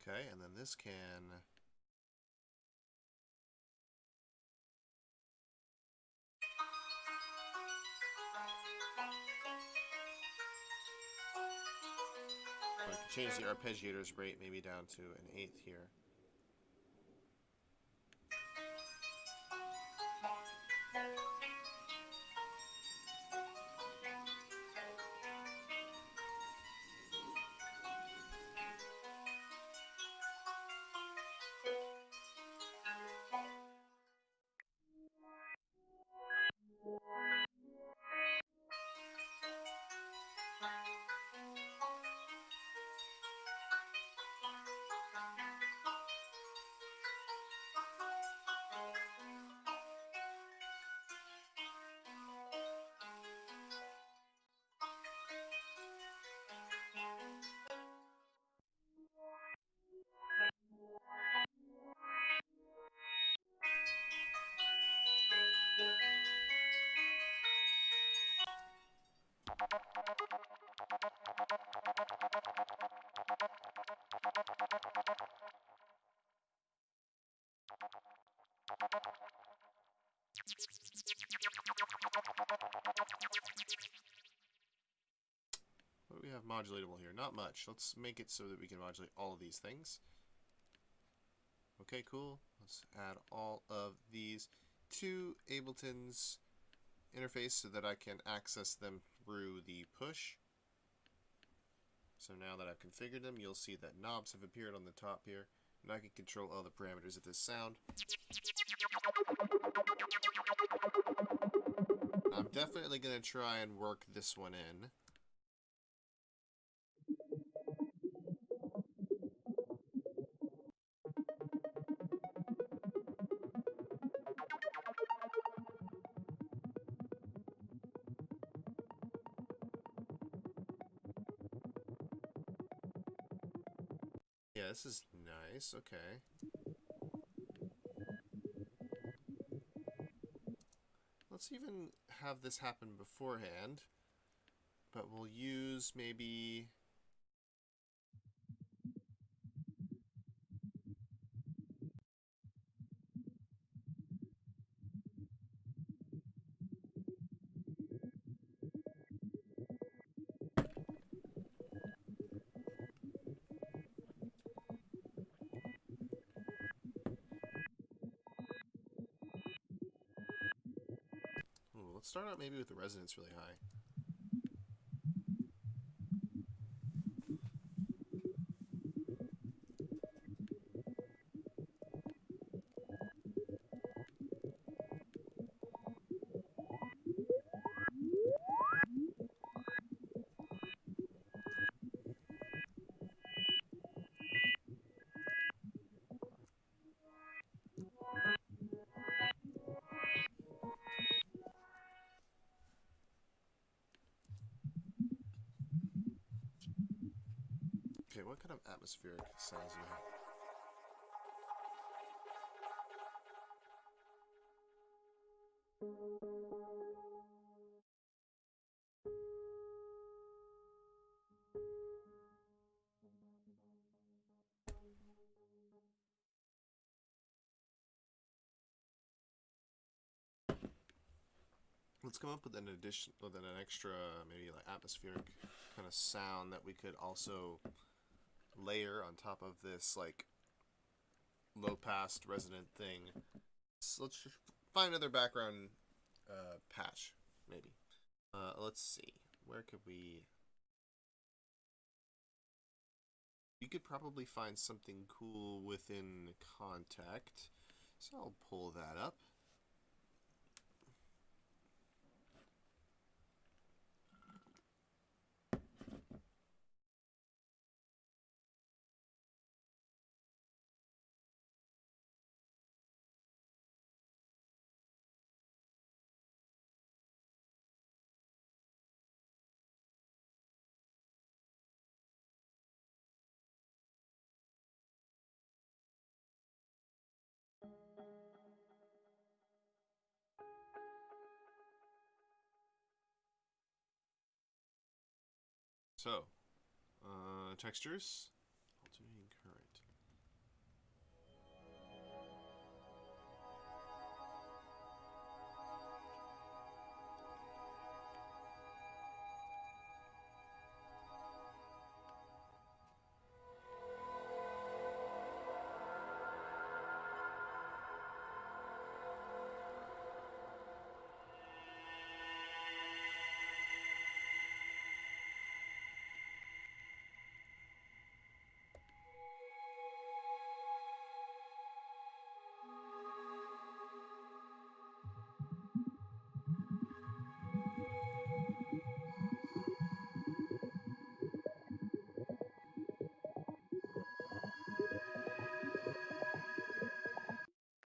Okay, and then this can we can change the arpeggiator's rate maybe down to an 1/8 here. What do we have modulatable here? Not much. Let's make it so that we can modulate all of these things. Okay, cool. Let's add all of these to Ableton's interface so that I can access them through the push. So now that I've configured them, you'll see that knobs have appeared on the top here, and I can control all the parameters of this sound. I'm definitely going to try and work this one in. Yeah, this is nice. Okay. Let's even have this happen beforehand, but we'll use maybe... Ooh, let's start out maybe with the resonance really high. Okay, what kind of atmospheric sounds do you have? Let's come up with an addition, with an extra, maybe like atmospheric kind of sound that we could also layer on top of this like low pass resonant thing. So let's just find another background patch, maybe. Let's see. Where could we... You could probably find something cool within Contact. So I'll pull that up. So, textures, alternating current.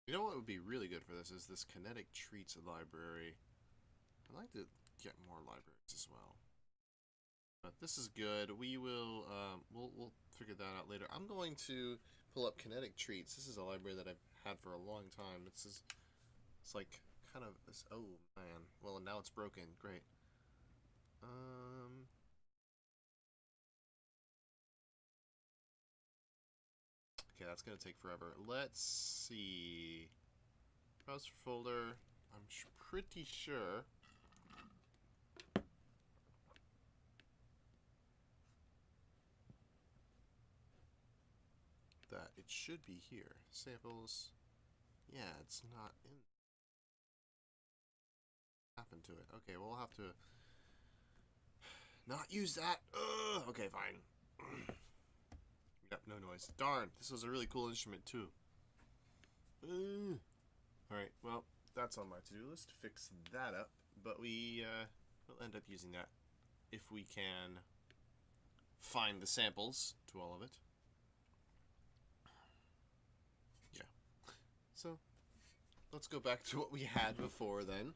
You know what would be really good for this is this kinetic treats library. I'd like to get more libraries as well. But this is good. We will we'll figure that out later. I'm going to pull up kinetic treats. This is a library that I've had for a long time. It's like kind of this. Oh man. Well, now it's broken. Great. Okay, that's gonna take forever. Let's see. Browser folder. I'm pretty sure. That it should be here. Samples. Yeah, it's not in. Happened to it. Okay, we'll have to not use that. Ugh. Okay, fine. Yep, no noise. Darn, this was a really cool instrument too. Alright, well, that's on my to-do list to fix that up, but we will end up using that if we can find the samples to all of it. Yeah. So, let's go back to what we had before then.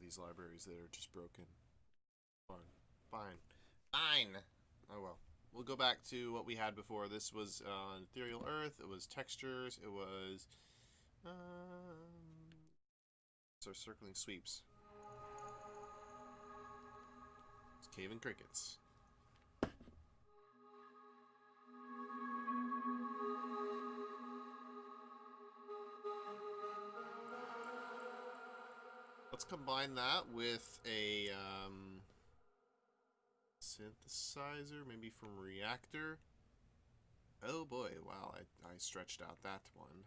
these libraries that are just broken. Fine. Fine! Oh well. We'll go back to what we had before. This was Ethereal Earth, it was textures, it was... so circling sweeps. It's Cave and Crickets. Let's combine that with a synthesizer, maybe from Reactor. Oh boy, wow, I stretched out that one.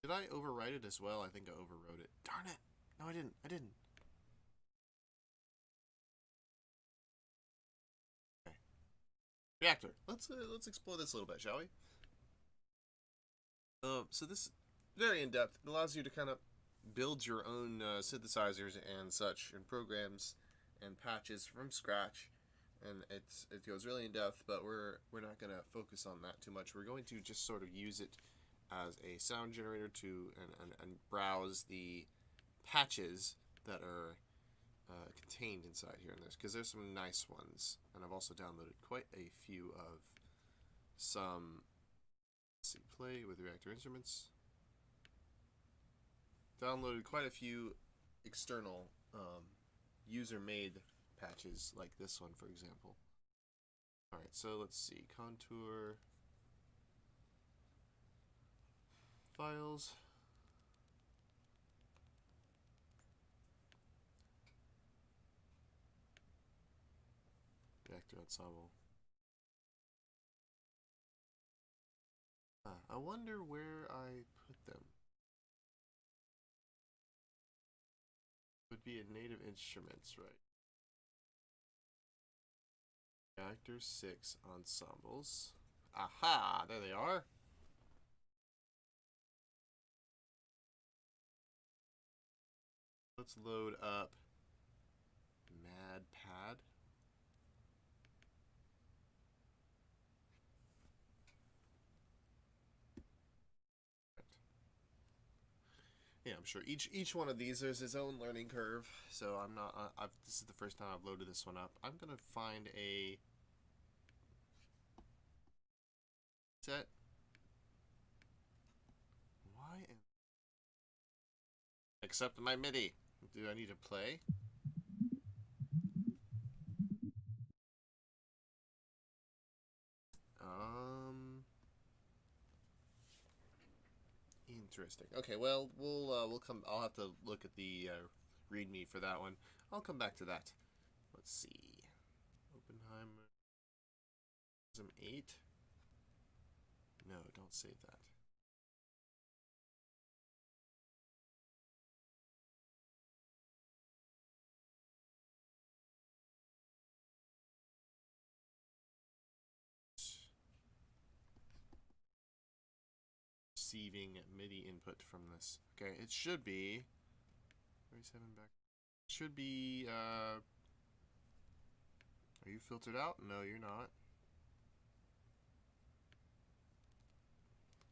Did I overwrite it as well? I think I overwrote it. Darn it! No, I didn't. Okay. Reactor. Let's explore this a little bit, shall we? So this very in depth. It allows you to kind of build your own synthesizers and such, and programs and patches from scratch. And it goes really in depth, but we're not gonna focus on that too much. We're going to just sort of use it as a sound generator to and browse the patches that are contained inside here and because there's some nice ones, and I've also downloaded quite a few of some. Let's see, play with Reactor Instruments. Downloaded quite a few external user-made patches, like this one, for example. All right, so let's see, contour. Files. Reactor ensemble. I wonder where I put them. Would be in native instruments, right? Reactor 6 ensembles. Aha! There they are. Let's load up MadPad. Yeah, I'm sure each one of these there's its own learning curve. So I'm not. This is the first time I've loaded this one up. I'm gonna find a set. Why? Accept my MIDI. Do I need to play? Interesting. Okay, well, we'll come. I'll have to look at the README for that one. I'll come back to that. Let's see. Oppenheimer. 8. No, don't save that. Receiving MIDI input from this. Okay, it should be 37 back. Should be are you filtered out? No, you're not.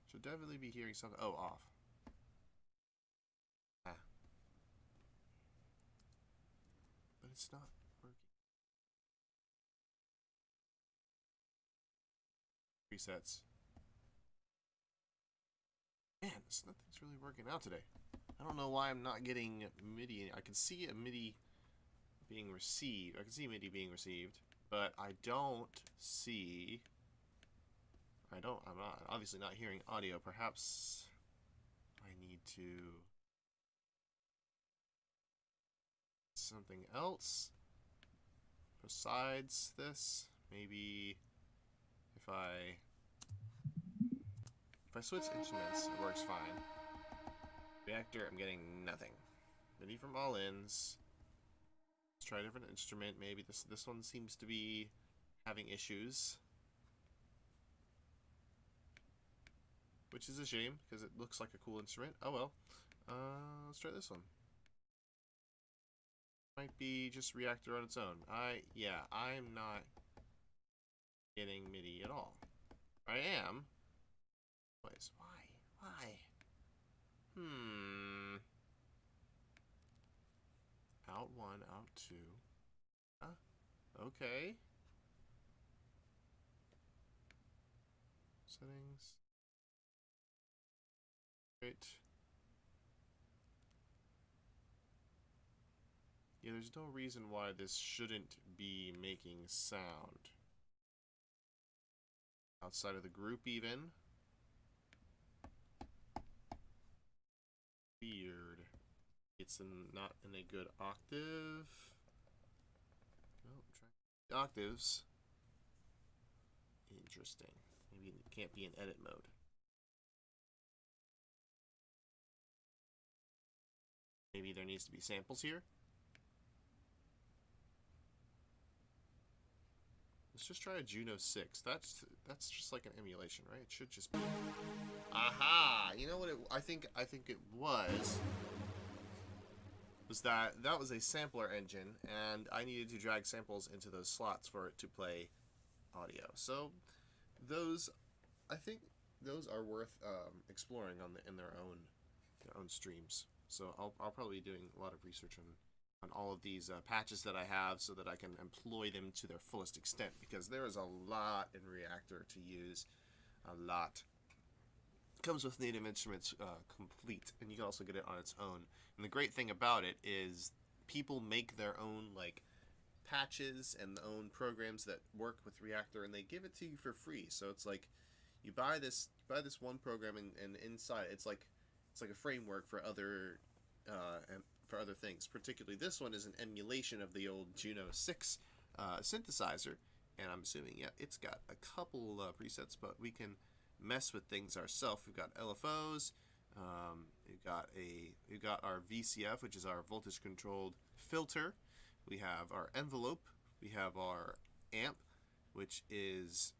Should definitely be hearing something. Oh, off. Ah. But it's not working. Presets. Man, nothing's really working out today. I don't know why I'm not getting MIDI. I can see a MIDI being received. I can see MIDI being received, but I don't see. I'm not obviously not hearing audio. Perhaps I need to something else besides this. Maybe if I switch instruments, it works fine. Reactor, I'm getting nothing. MIDI from all ins. Let's try a different instrument. Maybe this one seems to be having issues, which is a shame because it looks like a cool instrument. Oh well. Let's try this one. Might be just Reactor on its own. I'm not getting MIDI at all. I am. Why? Out 1, out 2. Okay. Settings. Great. Yeah, there's no reason why this shouldn't be making sound. Outside of the group even. Weird. It's not in a good octave. Oh, try octaves. Interesting. Maybe it can't be in edit mode. Maybe there needs to be samples here. Let's just try a Juno 6. That's just like an emulation, right? It should just be. Aha! You know what I think it was that was a sampler engine, and I needed to drag samples into those slots for it to play audio. So those, I think those are worth exploring in their own streams. So I'll probably be doing a lot of research on all of these patches that I have, so that I can employ them to their fullest extent, because there is a lot in Reactor to use. A lot. It comes with Native Instruments complete, and you can also get it on its own. And the great thing about it is people make their own like patches and their own programs that work with Reactor, and they give it to you for free. So it's like you buy this one program, and inside it's like a framework for other things. Particularly this one is an emulation of the old Juno 6 synthesizer, and I'm assuming, yeah, it's got a couple presets, but we can mess with things ourselves. We've got LFOs, we've got our VCF, which is our voltage controlled filter. We have our envelope, we have our amp, which is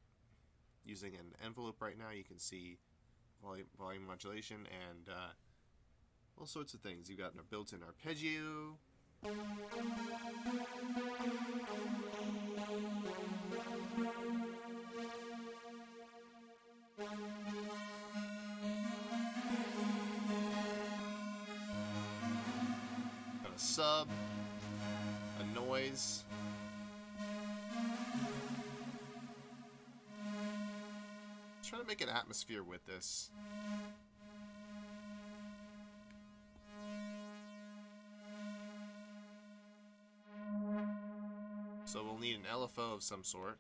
using an envelope right now. You can see volume modulation and all sorts of things. You've got a built-in arpeggio. Got a sub, a noise. Trying to make an atmosphere with this. So we'll need an LFO of some sort.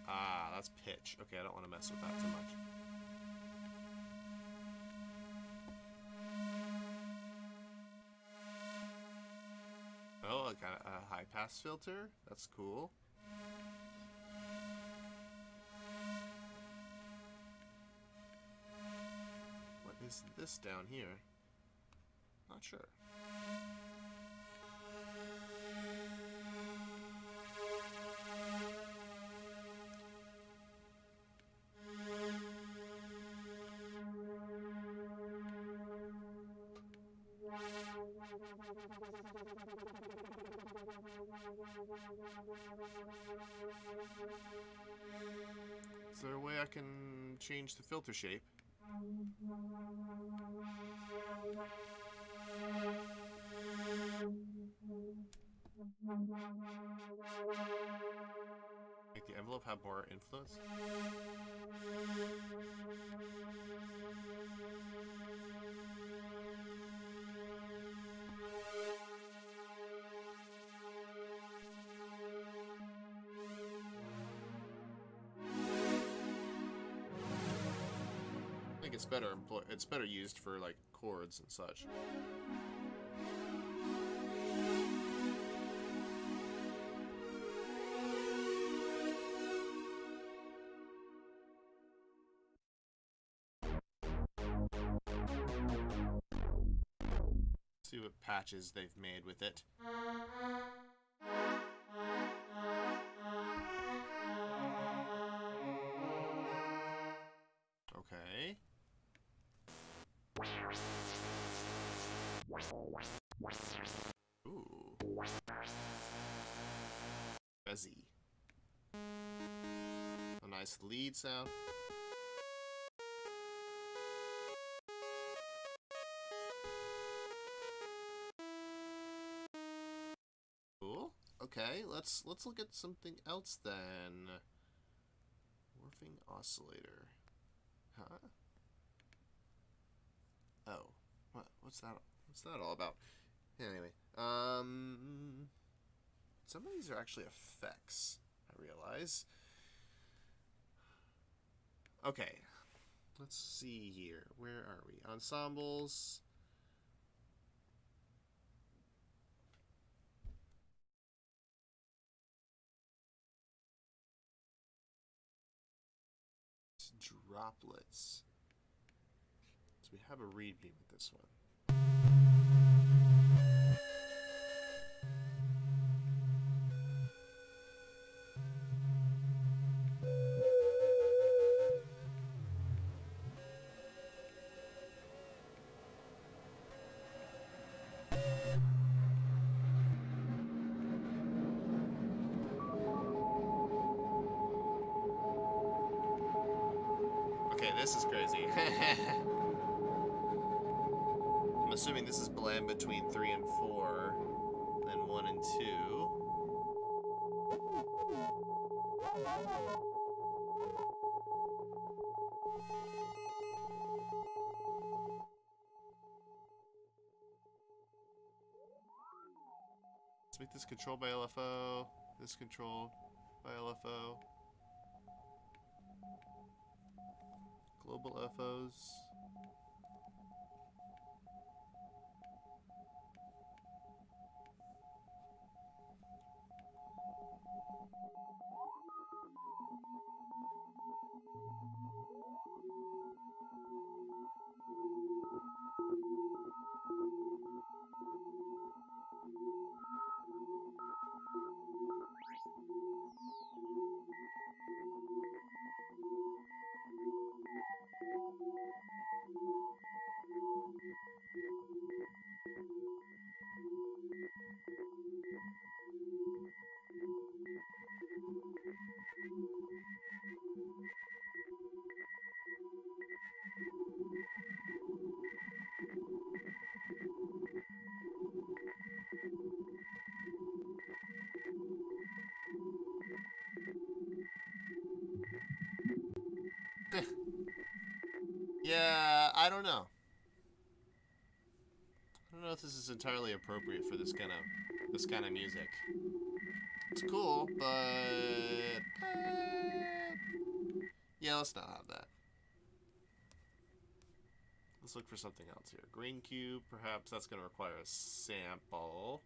Ah, that's pitch. Okay, I don't want to mess with that too much. Oh, I got a high pass filter. That's cool. What is this down here? Not sure. Is there a way I can change the filter shape? Make the envelope have more influence? I think it's better used for like chords and such. See what patches they've made with it. Okay. Ooh. Fuzzy. A nice lead sound. Okay, let's look at something else then. Morphing oscillator. Huh? Oh. What's that? What's that all about? Anyway, some of these are actually effects, I realize. Okay. Let's see here. Where are we? Ensembles. Droplets. So we have a read beam with this one. Okay, this is crazy. I'm assuming this is blend between 3 and 4, then 1 and 2. Let's make this controlled by LFO, this controlled by LFO. Global FOs. Yeah, I don't know. I don't know if this is entirely appropriate for this kind of music. It's cool, but yeah, let's not have that. Let's look for something else here. Green cube, perhaps that's going to require a sample.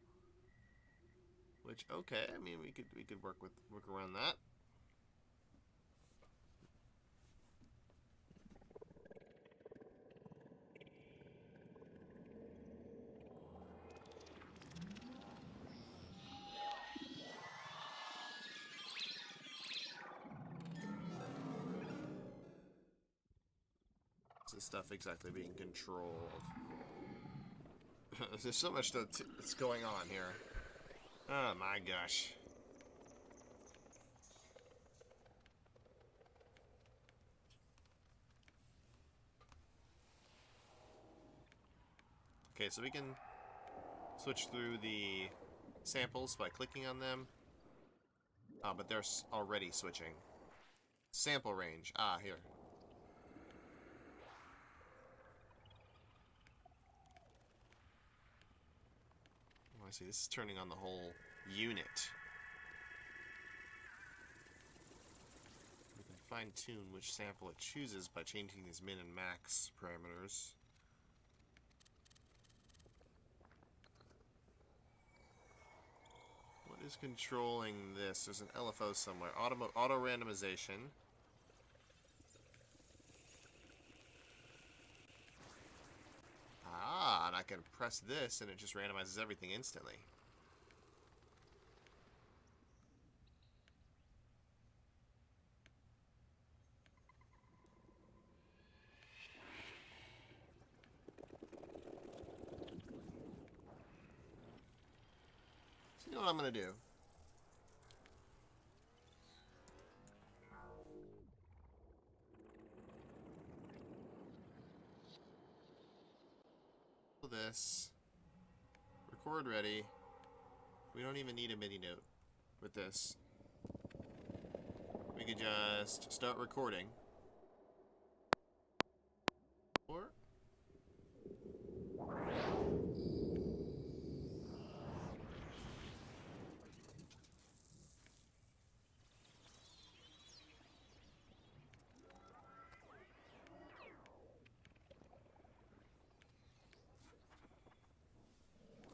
Which, okay, I mean we could work around that. This stuff exactly being controlled. There's so much that's going on here. Oh my gosh. Okay, so we can switch through the samples by clicking on them. But they're already switching. Sample range. Ah, here. Oh, I see. This is turning on the whole unit. We can fine-tune which sample it chooses by changing these min and max parameters. What is controlling this? There's an LFO somewhere. Auto randomization. Ah, and I can press this and it just randomizes everything instantly. So you know what I'm going to do? This. Record ready. We don't even need a MIDI note with this. We could just start recording. Or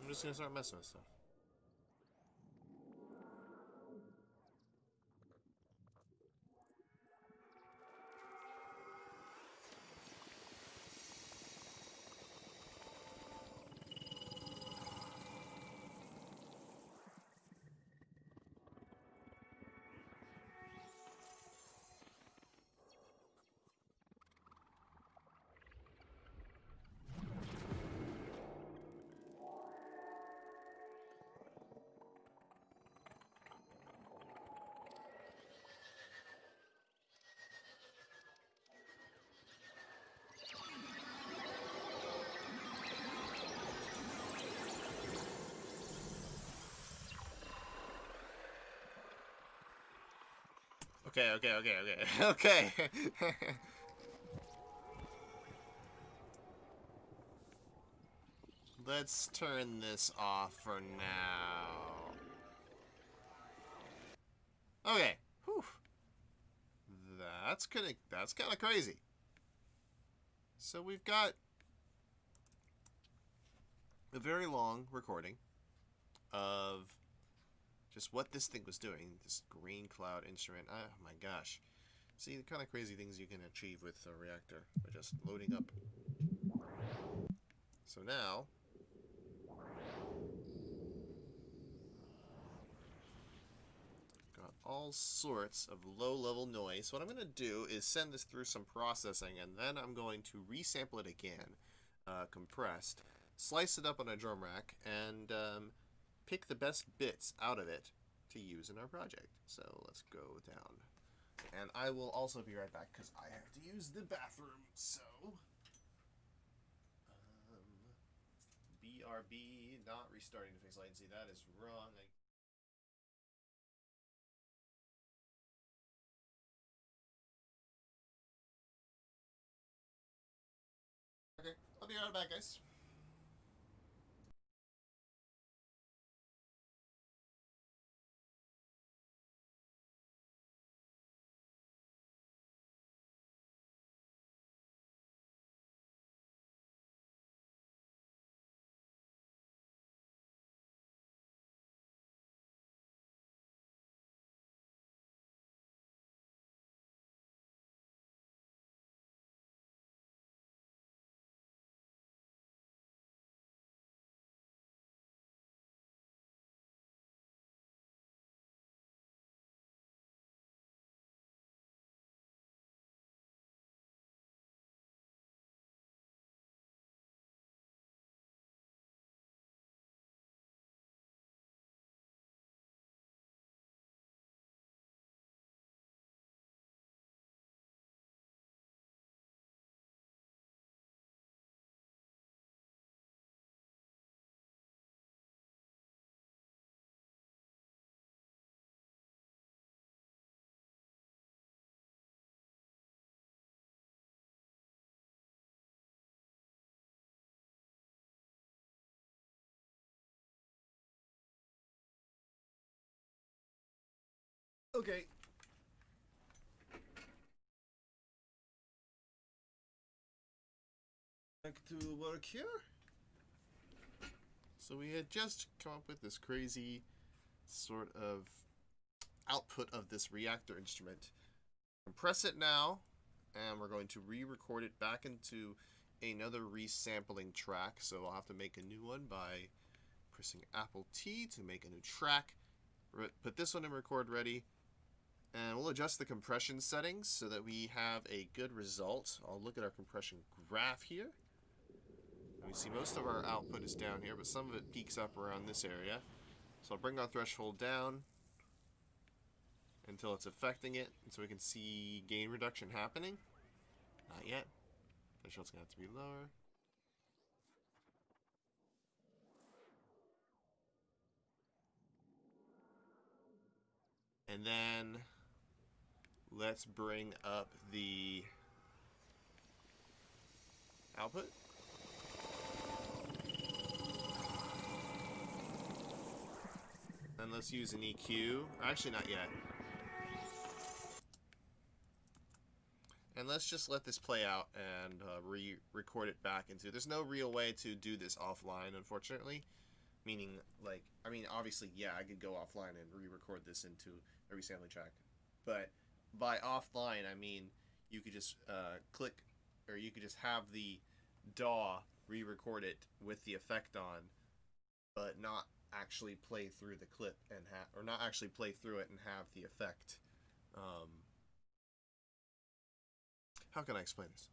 I'm just gonna start messing with stuff. Okay. Let's turn this off for now. Okay. Whew. That's kind of crazy. So we've got a very long recording of just what this thing was doing. This green cloud instrument. Oh my gosh. See the kind of crazy things you can achieve with a reactor by just loading up. So now, got all sorts of low-level noise. What I'm going to do is send this through some processing, and then I'm going to resample it again, compressed, slice it up on a drum rack, and pick the best bits out of it to use in our project. So let's go down. And I will also be right back because I have to use the bathroom. So, BRB, not restarting to fix latency. That is wrong. Okay, I'll be right back, guys. Okay. Back to work here. So we had just come up with this crazy sort of output of this reactor instrument. Compress it now, and we're going to re-record it back into another resampling track. So I'll have to make a new one by pressing Apple T to make a new track. Put this one in record ready, and we'll adjust the compression settings so that we have a good result. I'll look at our compression graph here. We see most of our output is down here, but some of it peaks up around this area. So I'll bring our threshold down until it's affecting it, and so we can see gain reduction happening. Not yet. Threshold's going to have to be lower. And then let's bring up the output. And let's use an EQ. Actually, not yet. And let's just let this play out and re-record it back into. There's no real way to do this offline, unfortunately. Meaning, like, I mean, obviously, yeah, I could go offline and re-record this into a resampling track. But by offline, I mean you could just click, or you could just have the DAW re-record it with the effect on, but not actually play through the clip and or not actually play through it and have the effect. How can I explain this?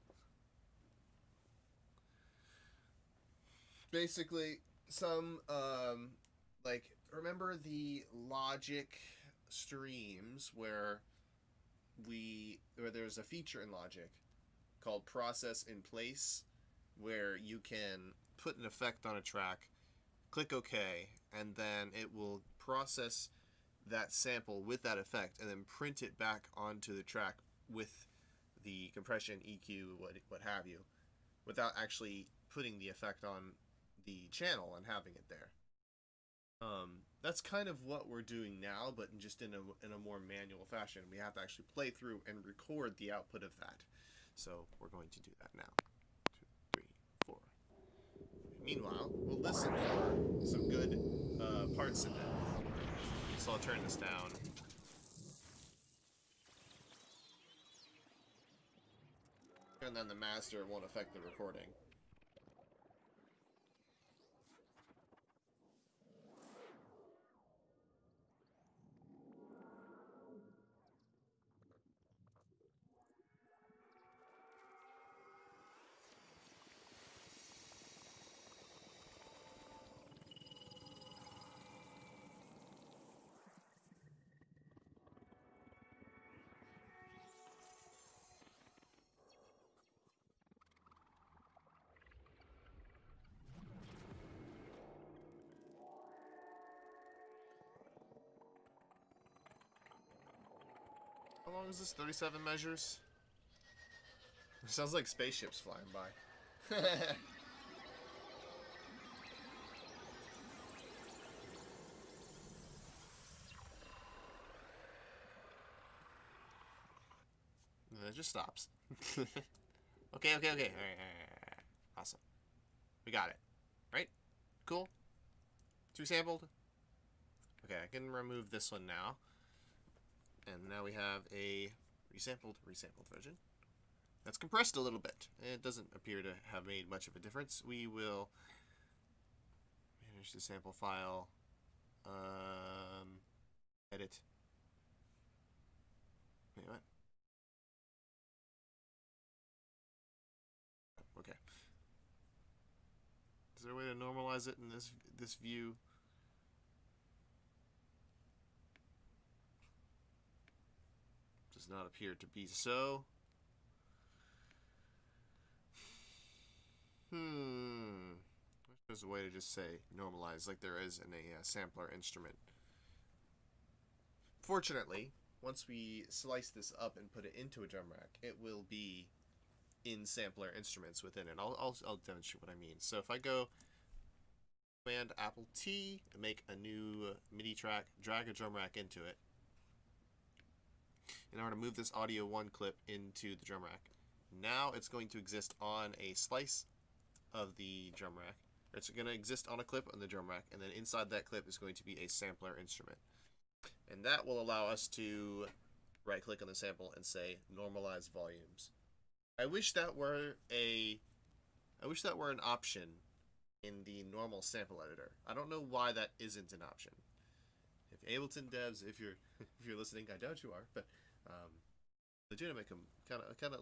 Basically, some like, remember the Logic streams where there's a feature in Logic called process in place, where you can put an effect on a track, click OK, and then it will process that sample with that effect and then print it back onto the track with the compression, EQ, what have you, without actually putting the effect on the channel and having it there. That's kind of what we're doing now, but just in a more manual fashion. We have to actually play through and record the output of that. So we're going to do that now. 2, 3, 4. Meanwhile, we'll listen for some good parts in it. So I'll turn this down. And then the master won't affect the recording. How long is this? 37 measures? It sounds like spaceships flying by. And it just stops. Okay. All right. Awesome. We got it. Right? Cool? Two sampled? Okay, I can remove this one now. And now we have a resampled version. That's compressed a little bit. It doesn't appear to have made much of a difference. We will manage the sample file. Edit. Wait, what? Okay. Is there a way to normalize it in this view? Does not appear to be so. There's a way to just say normalize like there is in a sampler instrument. Fortunately, once we slice this up and put it into a drum rack, it will be in sampler instruments within it. I'll demonstrate what I mean. So if I go Command Apple T and make a new MIDI track, drag a drum rack into it, in order to move this audio 1 clip into the drum rack. Now it's going to exist on a slice of the drum rack. It's going to exist on a clip on the drum rack, and then inside that clip is going to be a sampler instrument. And that will allow us to right-click on the sample and say normalize volumes. I wish that were an option in the normal sample editor. I don't know why that isn't an option. If Ableton devs, if you're listening, I doubt you are, but legitimate kind of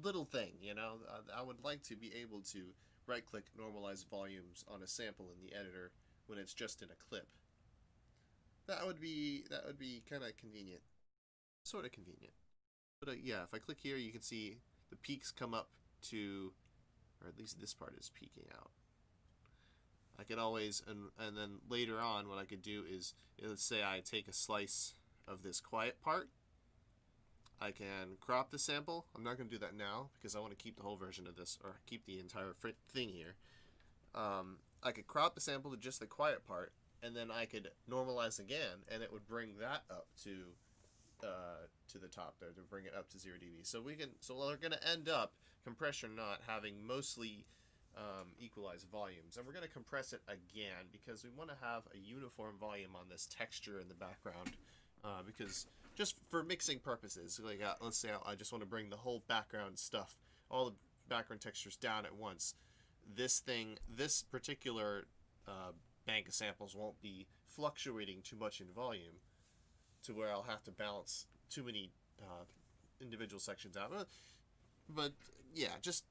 little thing, you know. I would like to be able to right-click normalize volumes on a sample in the editor when it's just in a clip. That would be kind of convenient, sort of convenient. But yeah, if I click here, you can see the peaks come up to, or at least this part is peaking out. I could always, and then later on, what I could do is, let's say I take a slice of this quiet part. I can crop the sample. I'm not going to do that now because I want to keep the whole version of this, or keep the entire thing here. I could crop the sample to just the quiet part, and then I could normalize again, and it would bring that up to the top there, to bring it up to 0 dB. So we're going to end up, compression not, having mostly equalized volumes, and we're going to compress it again because we want to have a uniform volume on this texture in the background, because just for mixing purposes, like let's say I just want to bring the whole background stuff, all the background textures down at once. This particular bank of samples won't be fluctuating too much in volume to where I'll have to balance too many individual sections out. But yeah, just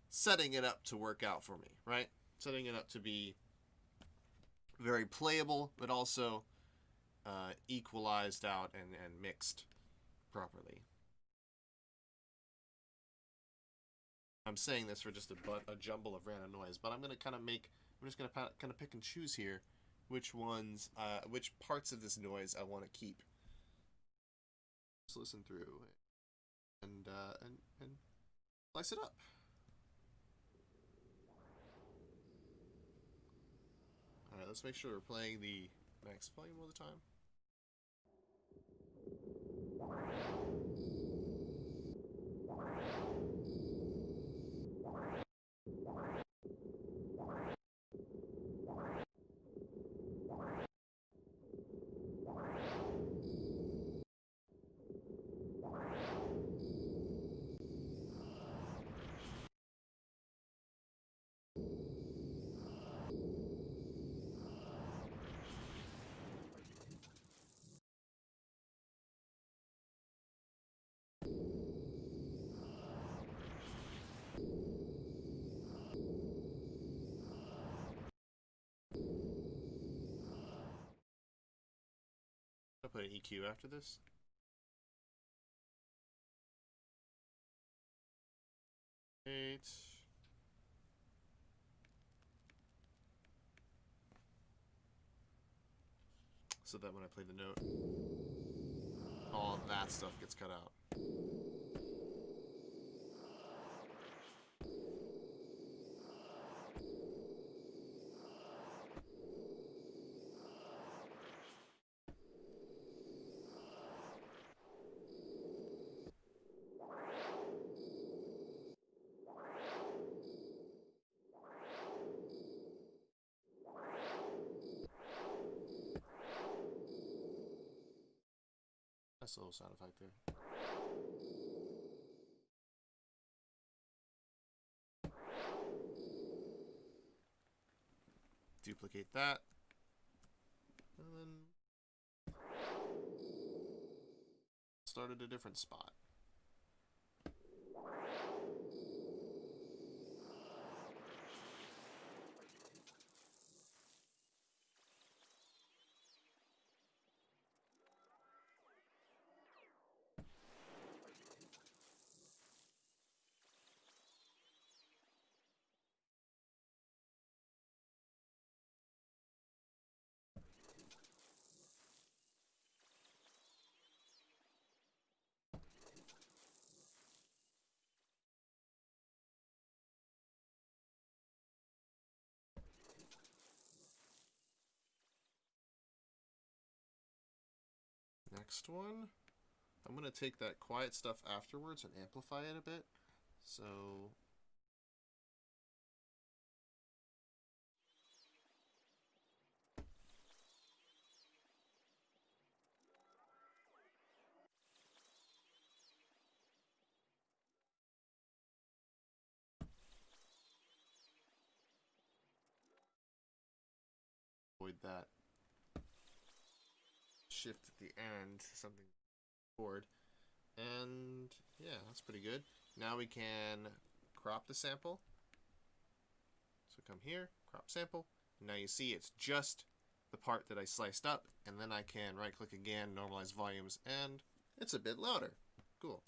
setting it up to work out for me, right? Setting it up to be very playable, but also equalized out and mixed properly. I'm saying this for just a jumble of random noise, but I'm just gonna kind of pick and choose here which parts of this noise I want to keep. Just listen through and slice it up. All right, let's make sure we're playing the max volume all the time. I'll put an EQ after this. Eight. So that when I play the note, all that stuff gets cut out. Nice little sound effect there. Duplicate that. And then start at a different spot. Next one, I'm going to take that quiet stuff afterwards and amplify it a bit. So avoid that shift at the end, something forward. And yeah, that's pretty good. Now we can crop the sample. So come here, crop sample. And now you see it's just the part that I sliced up, and then I can right click again, normalize volumes, and it's a bit louder. Cool.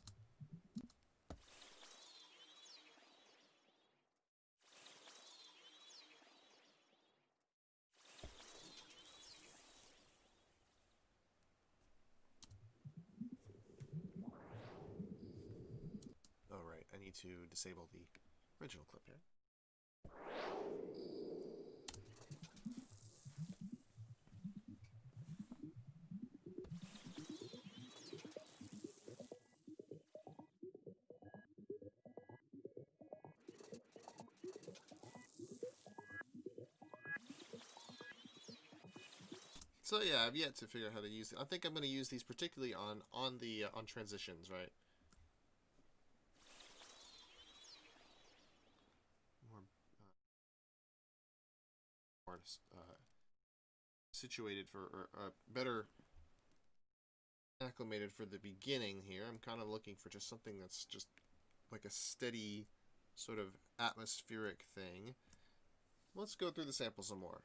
need to disable the original clip here. So yeah, I've yet to figure out how to use it. I think I'm going to use these particularly on transitions, right? More situated for or better acclimated for the beginning here. I'm kind of looking for just something that's just like a steady sort of atmospheric thing. Let's go through the sample some more.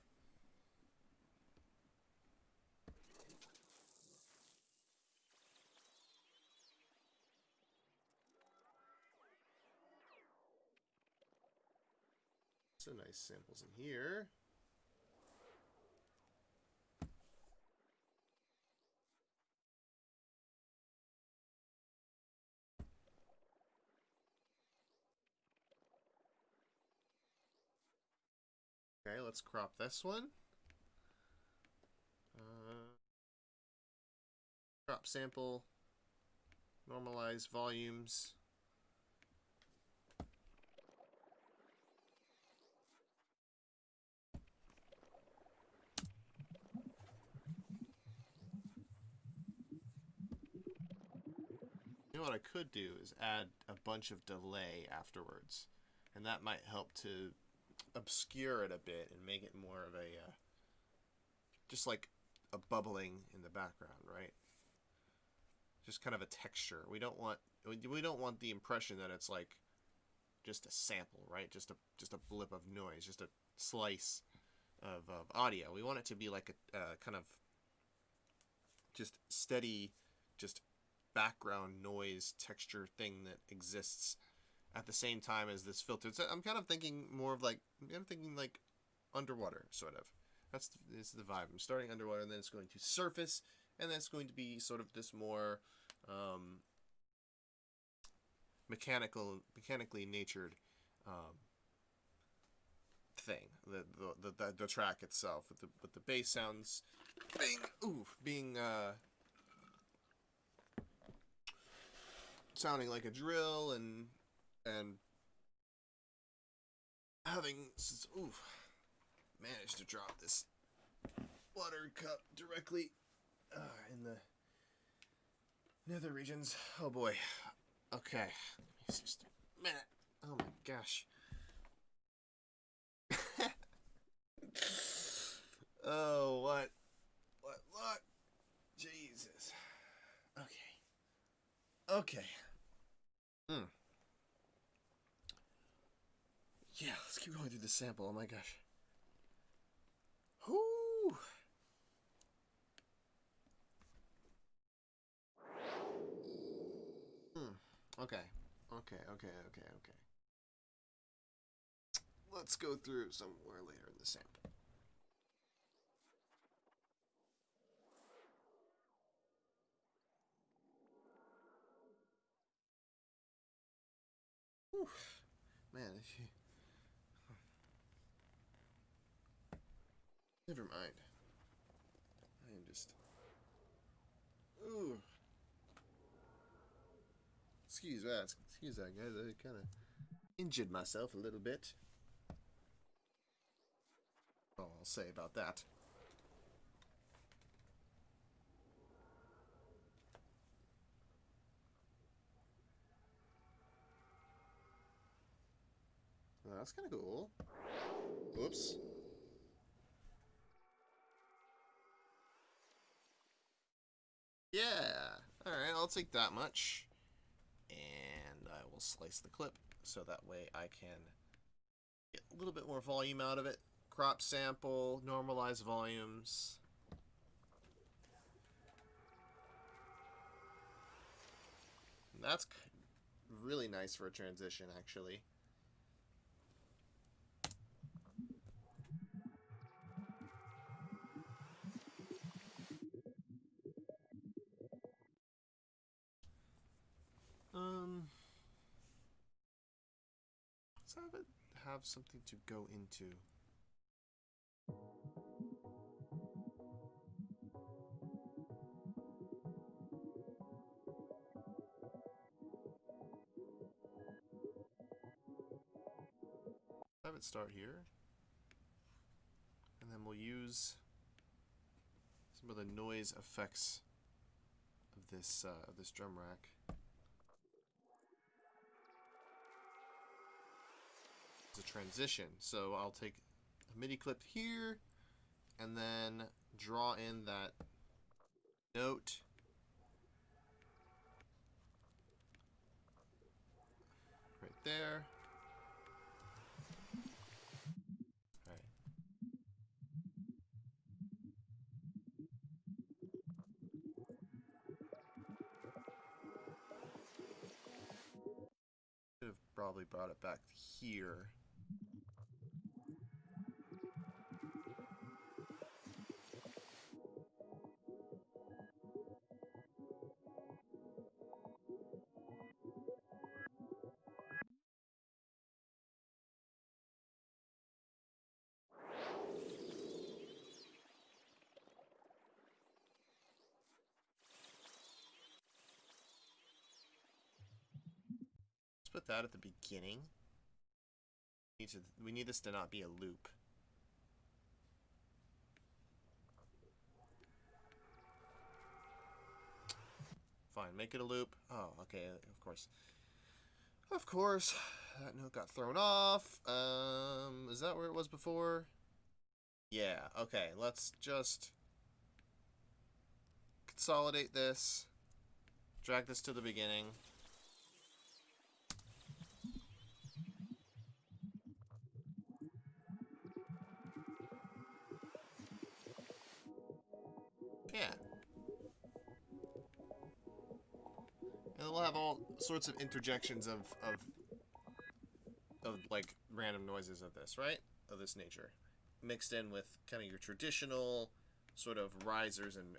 Some nice samples in here. Okay, let's crop this one. Crop sample, normalize volumes. You know what I could do is add a bunch of delay afterwards, and that might help to obscure it a bit and make it more of a just like a bubbling in the background, right? Just kind of a texture. We don't want the impression that it's like just a sample, right? Just a blip of noise, just a slice of audio. We want it to be like a kind of just steady, just background noise texture thing that exists at the same time as this filter. So I'm kind of thinking more of like underwater, sort of. That's the vibe. I'm starting underwater, and then it's going to surface, and then it's going to be sort of this more mechanically natured thing. The track itself with the bass sounds being sounding like a drill and having managed to drop this water cup directly in the nether regions. Oh boy. Okay. It's just a minute. Oh my gosh. Oh, what? What? Jesus. Okay. Okay. Yeah, let's keep going through the sample. Oh my gosh. Whoo! Okay. Let's go through somewhere later in the sample. Whew. Man, never mind. I am just... Ooh. Excuse that, guys. I kind of injured myself a little bit. Oh, I'll say about that. Well, that's kind of cool. Whoops. Yeah. Alright, I'll take that much. And I will slice the clip so that way I can get a little bit more volume out of it. Crop sample, normalize volumes. And that's really nice for a transition, actually. have something to go into. Have it start here, and then we'll use some of the noise effects of this drum rack. It's a transition, so I'll take a MIDI clip here, and then draw in that note. Right there. Could have probably brought it back here. Put that at the beginning. We need this to not be a loop. Fine, make it a loop. Oh, okay, of course. Of course, that note got thrown off. Is that where it was before? Yeah, okay, let's just consolidate this. Drag this to the beginning. Yeah. And we'll have all sorts of interjections of like random noises of this, right? Of this nature. Mixed in with kind of your traditional sort of risers and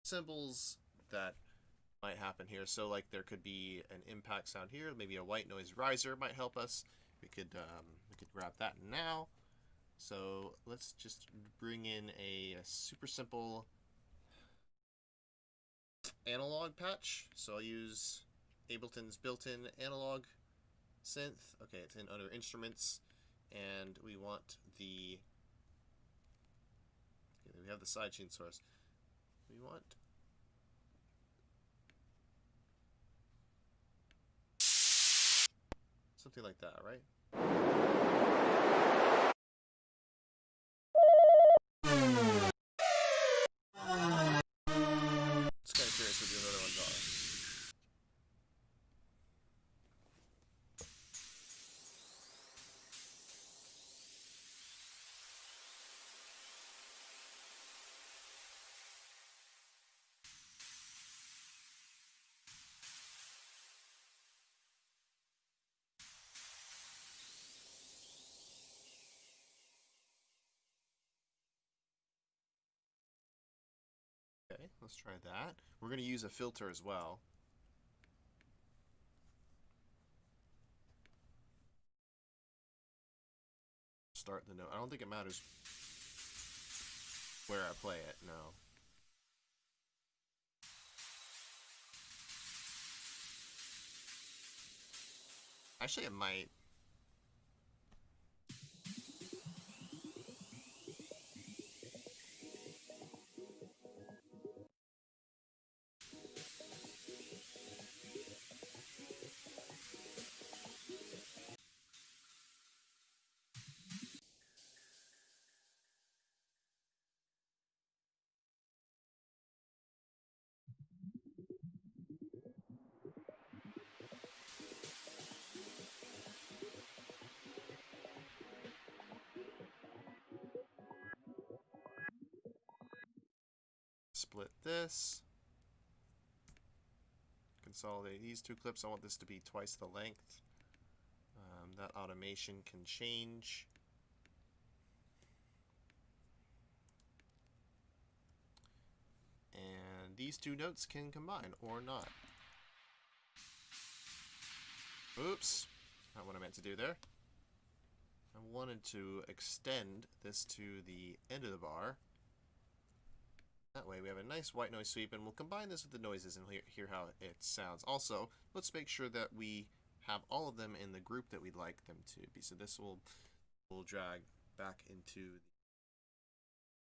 cymbals that might happen here. So like there could be an impact sound here, maybe a white noise riser might help us. We could grab that now. So let's just bring in a super simple analog patch. So I'll use Ableton's built-in analog synth. Okay, it's in under instruments, and we want the. Okay, we have the sidechain source. We want. Something like that, right? Just kind of curious what the other ones are. Okay, let's try that. We're going to use a filter as well. Start the note. I don't think it matters where I play it, no. Actually, it might. Split this. Consolidate these two clips. I want this to be twice the length. That automation can change. And these two notes can combine or not. Oops, not what I meant to do there. I wanted to extend this to the end of the bar. That way we have a nice white noise sweep, and we'll combine this with the noises and hear how it sounds. Also, let's make sure that we have all of them in the group that we'd like them to be. So this will drag back into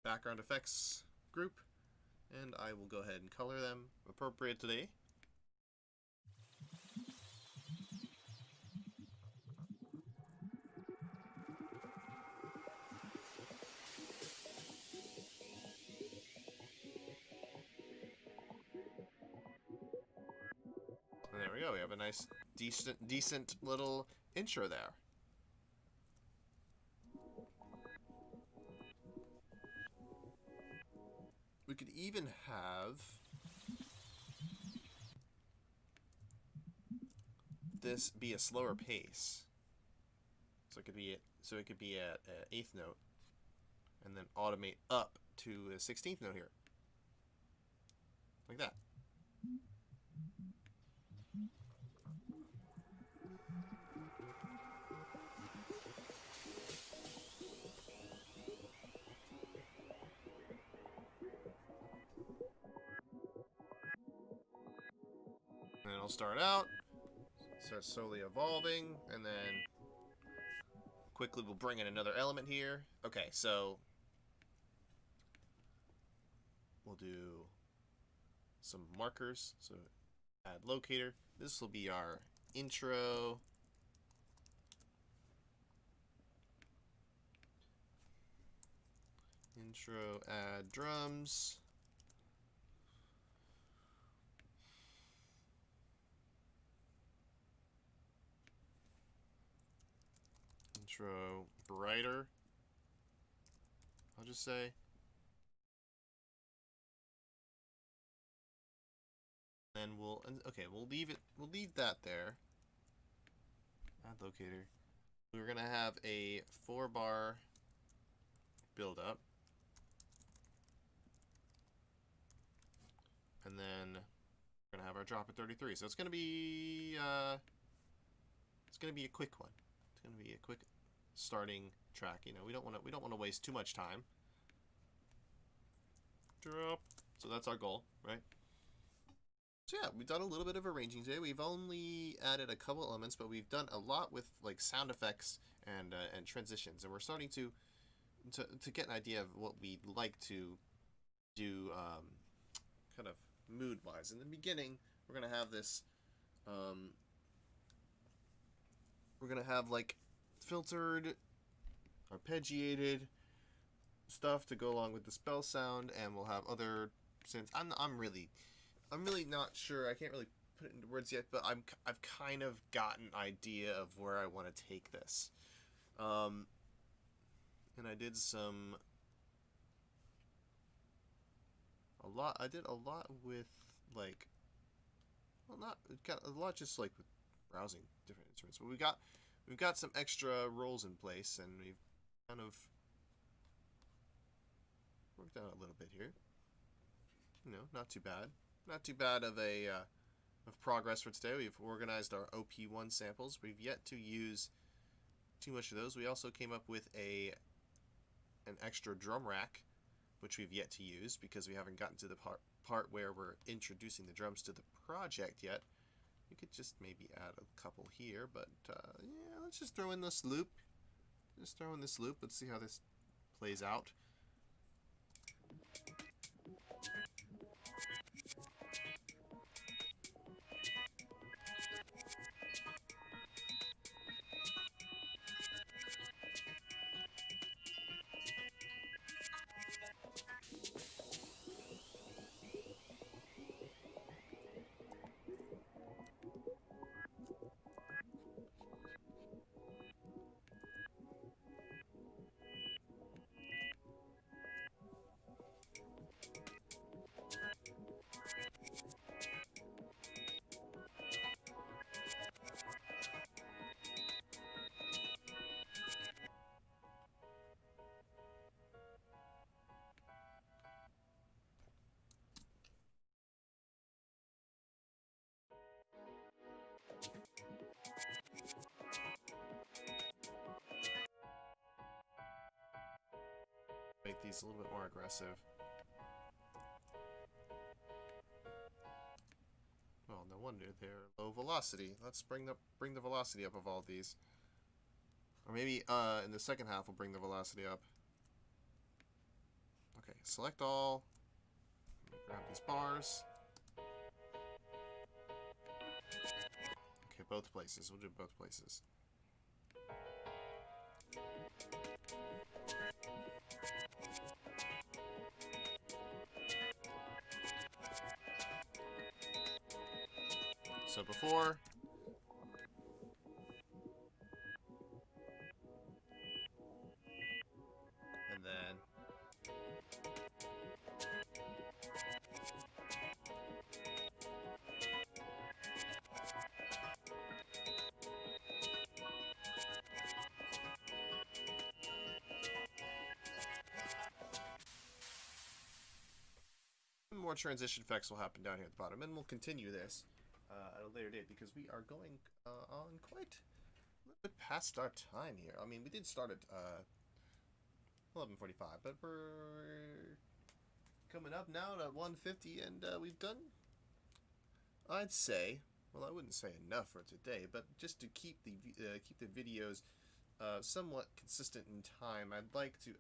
the background effects group, and I will go ahead and color them appropriate today. And there we go. We have a nice, decent little intro there. We could even have this be a slower pace. So it could be at an 8th note, and then automate up to a 16th note here, like that. And it'll start out, start slowly evolving, and then quickly we'll bring in another element here. Okay, so we'll do some markers. So add locator. This will be our intro. Intro, add drums. Intro brighter, I'll just say. Then we'll leave that there. Add locator. We're gonna have a 4-bar build up. And then we're gonna have our drop at 33. So it's gonna be a quick one. It's gonna be a quick starting track. You know, we don't want to waste too much time. Drop. So that's our goal, right? So yeah, we've done a little bit of arranging today. We've only added a couple elements, but we've done a lot with like sound effects and transitions, and we're starting to get an idea of what we'd like to do, kind of mood-wise. In the beginning, we're gonna have this. We're gonna have like filtered, arpeggiated stuff to go along with the spell sound, and we'll have other synths. I'm really not sure. I can't really put it into words yet, but I've kind of gotten an idea of where I want to take this. And I did I did a lot with like, well, not kind of a lot just like with browsing different instruments, but we've got some extra rolls in place, and we've kind of worked out a little bit here. You know, not too bad. Not too bad of a of progress for today. We've organized our OP1 samples. We've yet to use too much of those. We also came up with an extra drum rack, which we've yet to use because we haven't gotten to the part where we're introducing the drums to the project yet. We could just maybe add a couple here, but yeah, let's just throw in this loop. Just throw in this loop. Let's see how this plays out. these a little bit more aggressive. Well, no wonder they're low velocity. Let's bring the velocity up of all these. Or maybe in the second half we'll bring the velocity up. Okay, select all. Grab these bars. Okay, both places. We'll do both places. So before, and then more transition effects will happen down here at the bottom, and we'll continue this at a later date because we are going on quite a little bit past our time here. I mean, we did start at 11:45, but we're coming up now to 1:50, and we've done, I'd say, well, I wouldn't say enough for today, but just to keep the videos somewhat consistent in time, I like to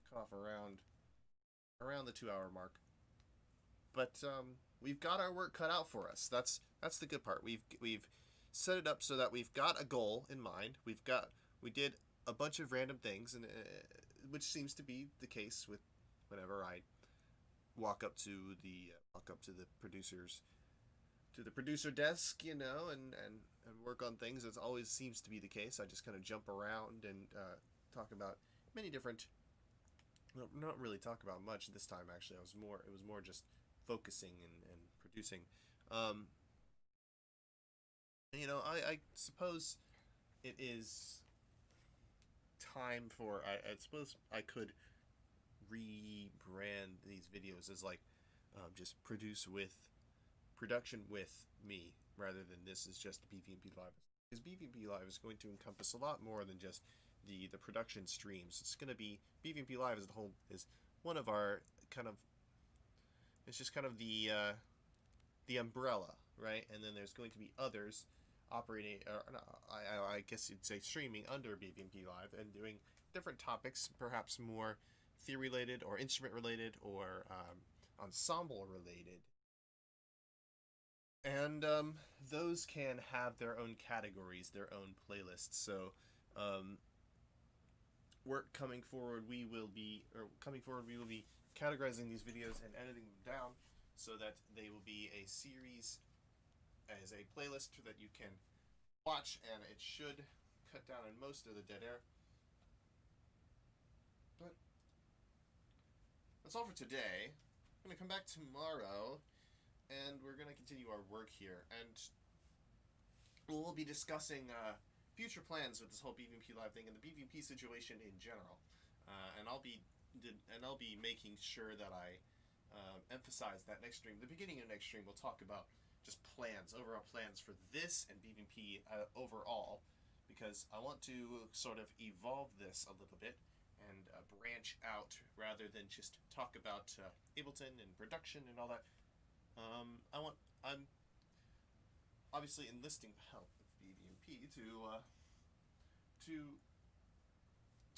cut off around the 2-hour mark. But we've got our work cut out for us. That's the good part. We've set it up so that we've got a goal in mind. We did a bunch of random things, and which seems to be the case with whenever I walk up to the producer desk, you know, and work on things. It always seems to be the case. I just kind of jump around and talk about many different. Well, not really talk about much this time. Actually, it was more just focusing and producing. You know, I suppose it is time for. I suppose I could rebrand these videos as like just production with me, rather than this is just BVMP Live. Because BVMP Live is going to encompass a lot more than just the production streams. It's going to be BVMP Live as a whole is one of our kind of. It's just kind of the umbrella, right? And then there's going to be others operating, I guess you'd say streaming under BVMP Live and doing different topics, perhaps more theory related or instrument related or ensemble related. And those can have their own categories, their own playlists. So coming forward, we will be categorizing these videos and editing them down so that they will be a series as a playlist that you can watch, and it should cut down on most of the dead air. But that's all for today. I'm going to come back tomorrow, and we're going to continue our work here, and we'll be discussing future plans with this whole BVMP Live thing and the BVMP situation in general. And I'll be making sure that I emphasize that next stream. The beginning of next stream, we'll talk about just overall plans for this and BVMP overall, because I want to sort of evolve this a little bit and branch out rather than just talk about Ableton and production and all that. I'm obviously enlisting the help of BVMP to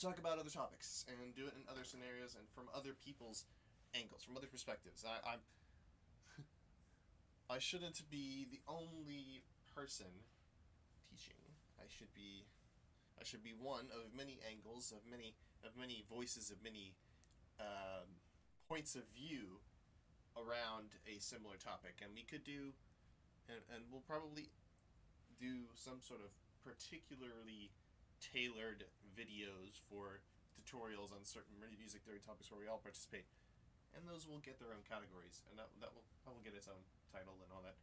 talk about other topics and do it in other scenarios and from other people's angles, from other perspectives. I shouldn't be the only person teaching. I should be one of many angles, of many voices, of many points of view around a similar topic. And we could do, and we'll probably do some sort of particularly tailored videos for tutorials on certain music theory topics where we all participate, and those will get their own categories, and that will get its own title and all that.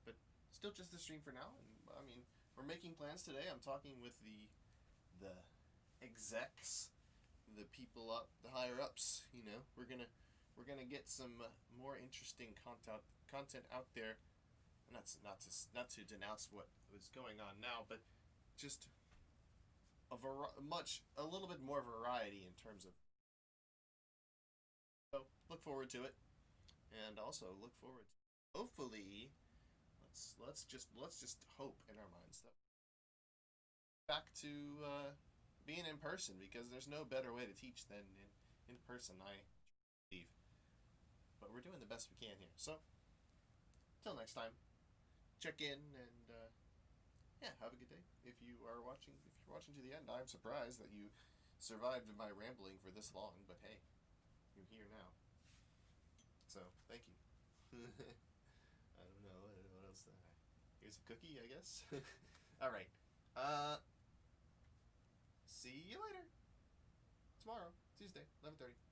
But still, just the stream for now. And I mean, we're making plans today. I'm talking with the execs, the people up, the higher ups. You know, we're gonna get some more interesting content out there. And that's not to denounce what was going on now, but just a little bit more variety in terms of look forward to it, and also look forward to, hopefully, let's just hope in our minds that back to being in person, because there's no better way to teach than in person, I believe. But we're doing the best we can here. So, till next time, check in and yeah, have a good day. If you're watching to the end, I'm surprised that you survived my rambling for this long. But hey, you're here now. So thank you. I don't know what else. Here's a cookie, I guess. All right. See you later. Tomorrow, Tuesday, 11:30.